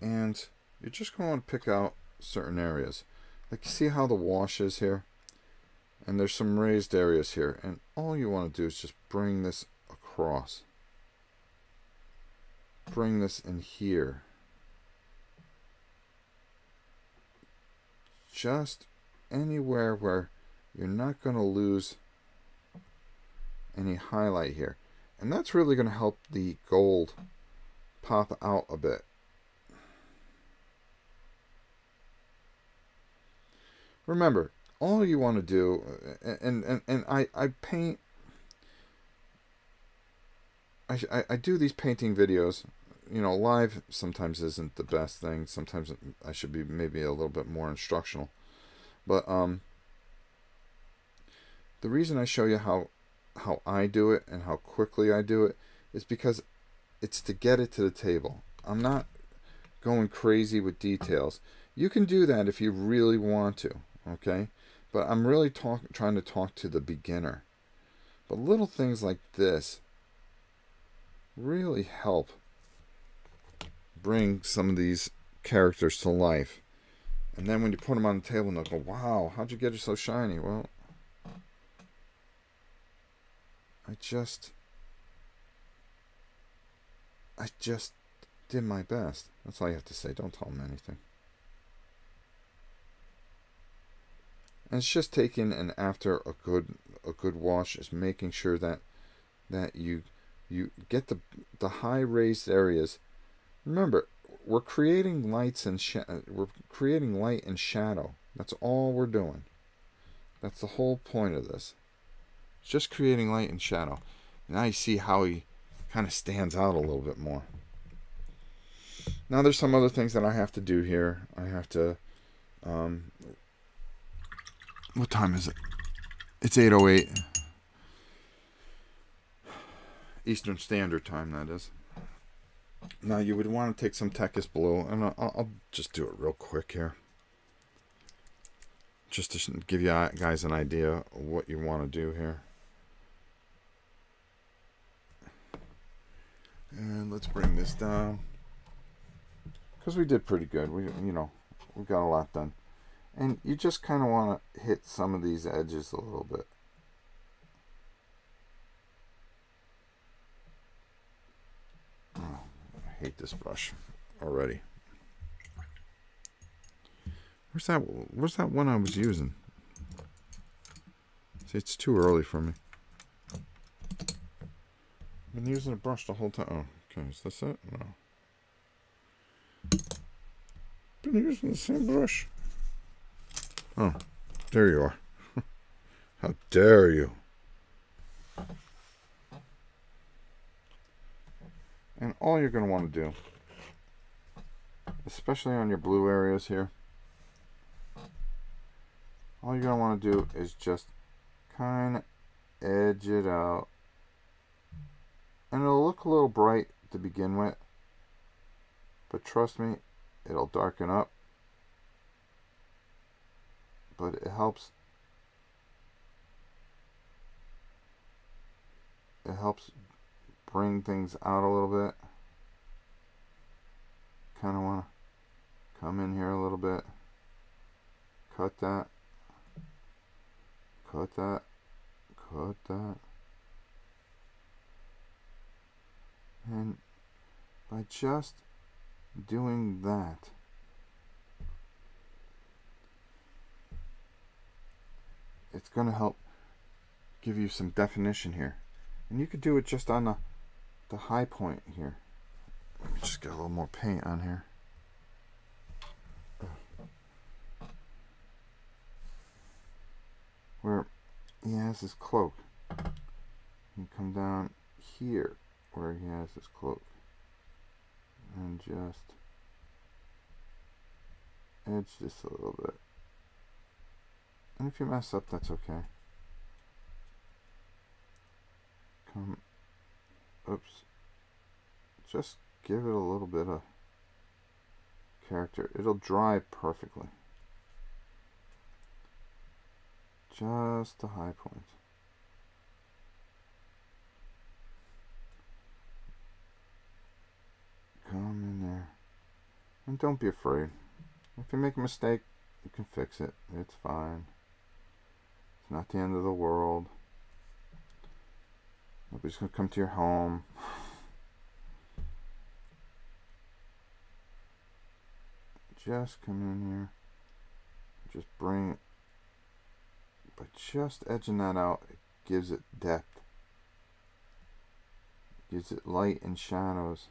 And you're just going to want to pick out certain areas. Like, you see how the wash is here? And there's some raised areas here. And all you want to do is just bring this across. Bring this in here. Just anywhere where you're not going to lose any highlight here. And that's really going to help the gold pop out a bit. Remember, all you want to do, and I paint, I do these painting videos. You know, live sometimes isn't the best thing. Sometimes I should be maybe a little bit more instructional. But the reason I show you how I do it and how quickly I do it is because it's to get it to the table. I'm not going crazy with details. You can do that if you really want to, okay? But I'm really trying to talk to the beginner. But little things like this really help bring some of these characters to life. And then when you put them on the table and they'll go, wow, how'd you get it so shiny? Well, I just did my best. That's all you have to say. Don't tell them anything. And it's just taking, and after a good wash is making sure that you get the high raised areas. Remember, we're creating lights and we're creating light and shadow. That's all we're doing. That's the whole point of this. It's just creating light and shadow. Now you see how he kind of stands out a little bit more. Now there's some other things that I have to do here. I have to, what time is it? It's 8:08. Eastern Standard Time, that is. Now you would want to take some Tekis Blue, and I'll just do it real quick here. Just to give you guys an idea of what you want to do here. And let's bring this down. Because we did pretty good. We got a lot done. And you just kind of want to hit some of these edges a little bit. Oh, I hate this brush already. Where's that one I was using? See, it's too early for me. I've been using a brush the whole time. Oh, okay. Is this it? No. Been using the same brush. Oh, there you are. How dare you? And all you're going to want to do, especially on your blue areas here, all you're going to want to do is just kind of edge it out. And it'll look a little bright to begin with, but trust me, it'll darken up. But it helps. It helps bring things out a little bit. Kind of want to come in here a little bit. Cut that. Cut that. Cut that. And by just doing that, it's going to help give you some definition here. And you could do it just on the high point here. Let me just get a little more paint on here. Where he has his cloak. You come down here where he has his cloak. And just edge this a little bit. And if you mess up, that's okay. Oops. Just give it a little bit of character. It'll dry perfectly. Just the high point. Come in there. And don't be afraid. If you make a mistake, you can fix it. It's fine. It's not the end of the world. Nobody's going to come to your home. Just come in here. Just bring, by just edging that out, it gives it depth. It gives it light and shadows.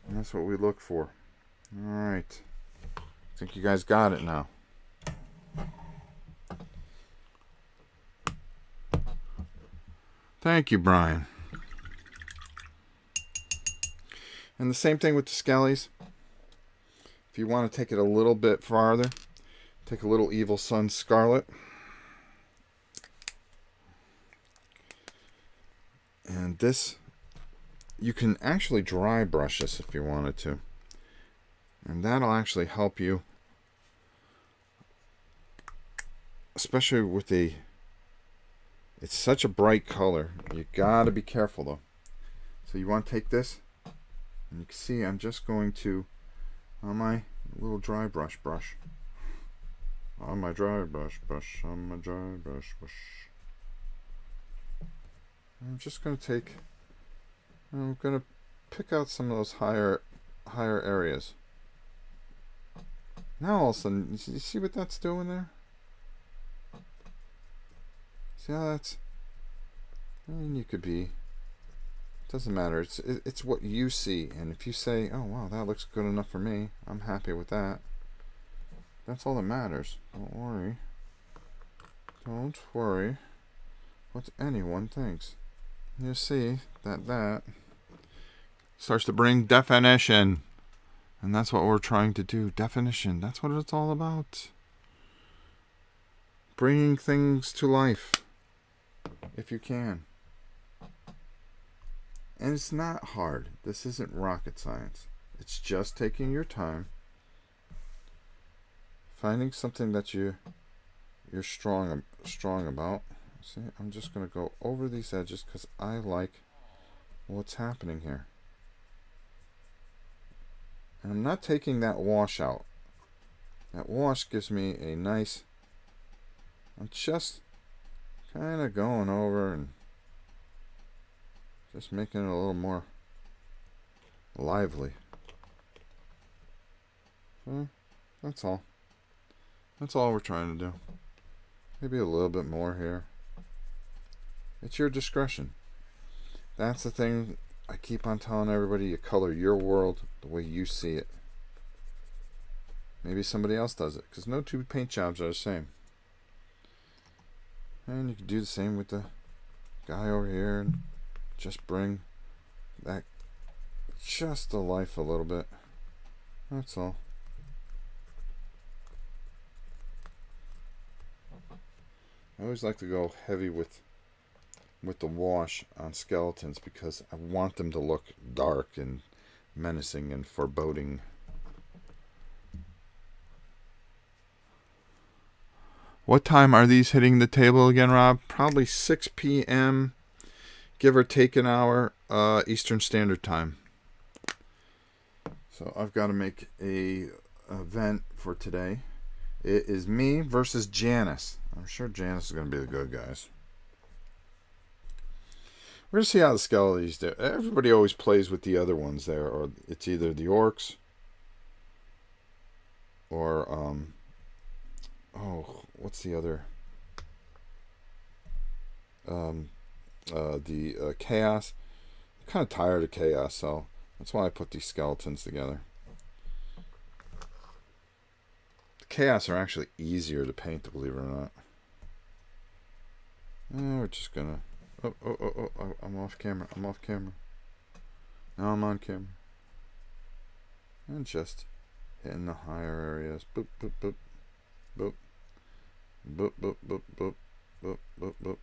And that's what we look for. Alright. I think you guys got it now. Thank you, Brian. And the same thing with the skellies. If you want to take it a little bit farther, take a little Evil Sun Scarlet. And this, you can actually dry brush this if you wanted to. And that'll actually help you, especially with it's such a bright color. You gotta be careful though. So you want to take this, and you can see I'm just going to, on my little dry brush, on my dry brush, on my dry brush. I'm just going to take, I'm going to pick out some of those higher areas. Now all of a sudden, you see what that's doing there? See how that's, and you could be Doesn't matter. It's what you see, and if you say, "Oh wow, that looks good enough for me," I'm happy with that. That's all that matters. Don't worry. Don't worry what anyone thinks. You see that starts to bring definition, and that's what we're trying to do. Definition. That's what it's all about. Bringing things to life, if you can. And it's not hard. This isn't rocket science. It's just taking your time, finding something that you're strong about. See, I'm just going to go over these edges because I like what's happening here. And I'm not taking that wash out. That wash gives me a nice... I'm just kind of going over and just making it a little more lively. So, that's all. That's all we're trying to do. Maybe a little bit more here. It's your discretion. That's the thing I keep on telling everybody. You color your world the way you see it. Maybe somebody else does it, because no two paint jobs are the same. And you can do the same with the guy over here and just bring that just to life a little bit. That's all. I always like to go heavy with the wash on skeletons because I want them to look dark and menacing and foreboding. What time are these hitting the table again, Rob? Probably 6 p.m. give or take an hour, Eastern Standard Time. So I've got to make a event for today. It is me versus Janice. I'm sure Janice is going to be the good guys. We're going to see how the skeletons do. Everybody always plays with the other ones there, or it's either the orcs or oh, what's the other? The chaos. I'm kind of tired of chaos, so that's why I put these skeletons together. The chaos are actually easier to paint, believe it or not. We're just gonna. Oh, I'm off camera. I'm off camera. Now I'm on camera. And just hitting the higher areas. Boop, boop, boop. Boop. Boop, boop, boop, boop. Boop, boop, boop.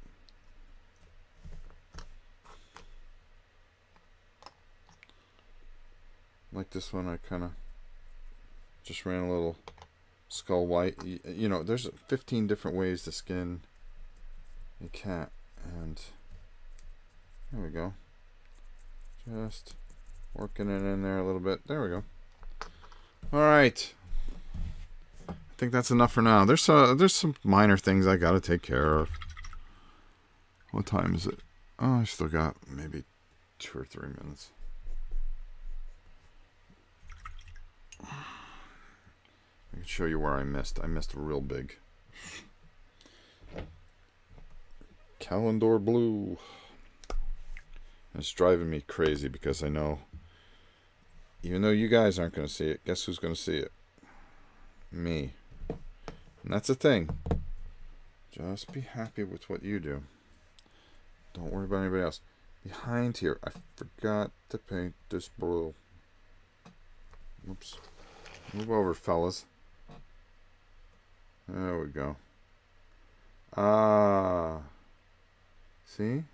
Like this one, I kind of just ran a little skull white. You know, there's 15 different ways to skin a cat. And there we go. Just working it in there a little bit. There we go. All right. I think that's enough for now. There's some minor things I gotta take care of. What time is it? Oh, I still got maybe 2 or 3 minutes. I can show you where I missed. I missed real big. Calendar blue. It's driving me crazy because I know, even though you guys aren't going to see it, guess who's going to see it? Me. And that's the thing. Just be happy with what you do. Don't worry about anybody else. Behind here, I forgot to paint this blue. Oops. Move over, fellas. There we go. Ah. See?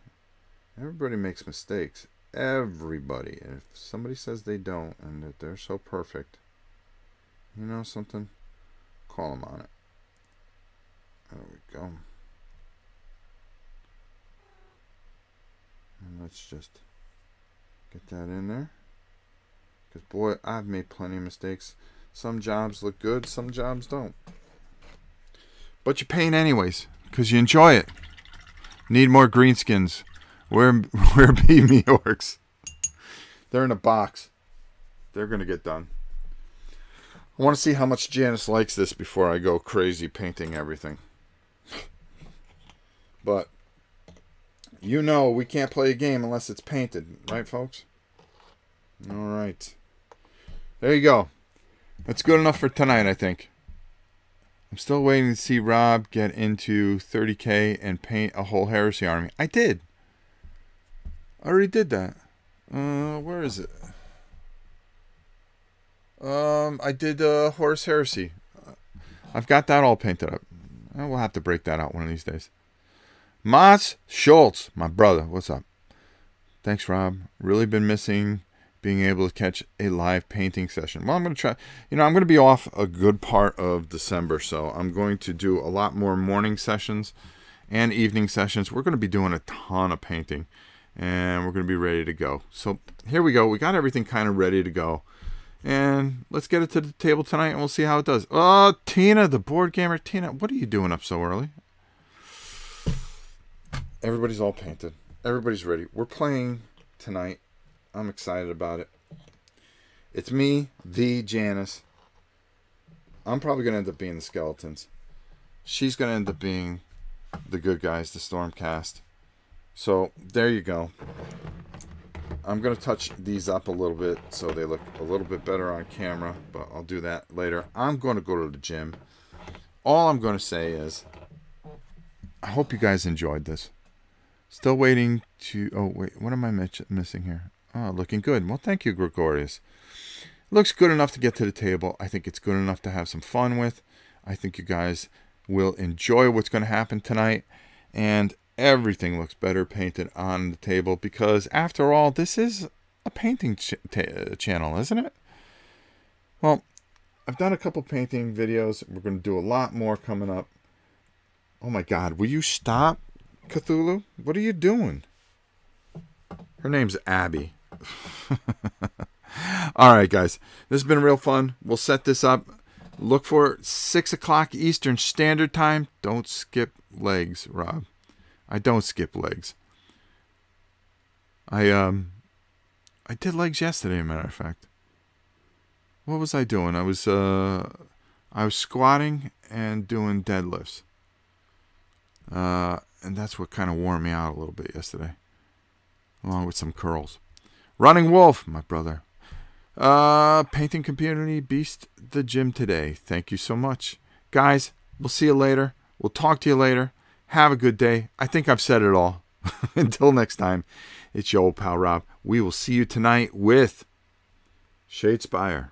Everybody makes mistakes. Everybody. And if somebody says they don't and that they're so perfect, you know something? Call them on it. There we go. And let's just get that in there. Because, boy, I've made plenty of mistakes. Some jobs look good, some jobs don't. But you paint anyways, because you enjoy it. Need more greenskins. Where be me orcs? They're in a box. They're going to get done. I want to see how much Janice likes this before I go crazy painting everything. But You know we can't play a game unless it's painted. Right, folks? All right. There you go. That's good enough for tonight, I think. I'm still waiting to see Rob get into 30K and paint a whole Heresy army. I did. I already did that. Where is it? I did Horus Heresy. I've got that all painted up. We'll have to break that out one of these days. Mats Schultz, my brother. What's up? Thanks, Rob. Really been missing being able to catch a live painting session. Well, I'm going to try. I'm going to be off a good part of December, so I'm going to do a lot more morning sessions and evening sessions. We're going to be doing a ton of painting, and we're going to be ready to go. So here we go. We got everything kind of ready to go. And let's get it to the table tonight, and we'll see how it does. Oh, Tina, the board gamer. Tina, what are you doing up so early? Everybody's all painted. Everybody's ready. We're playing tonight. I'm excited about it. It's me, the Janice. I'm probably going to end up being the skeletons. She's going to end up being the good guys, the Stormcast. So, there you go. I'm going to touch these up a little bit so they look a little bit better on camera, but I'll do that later. I'm going to go to the gym. All I'm going to say is, I hope you guys enjoyed this. Still waiting to... Oh, wait. What am I missing here? Oh, looking good. Well, thank you, Gregorius. Looks good enough to get to the table. I think it's good enough to have some fun with. I think you guys will enjoy what's going to happen tonight. And everything looks better painted on the table because, after all, this is a painting channel, isn't it? Well, I've done a couple painting videos. We're going to do a lot more coming up. Oh, my God. Will you stop, Cthulhu? What are you doing? Her name's Abby. All right, guys. This has been real fun. We'll set this up. Look for 6 o'clock Eastern Standard Time. Don't skip legs, Rob. I don't skip legs. I did legs yesterday, as a matter of fact. What was I doing? I was squatting and doing deadlifts. And that's what kind of wore me out a little bit yesterday. Along with some curls. Running Wolf, my brother. Painting Community Beast the gym today. Thank you so much. Guys, we'll see you later. We'll talk to you later. Have a good day. I think I've said it all. Until next time, it's your old pal Rob. We will see you tonight with Shadespire.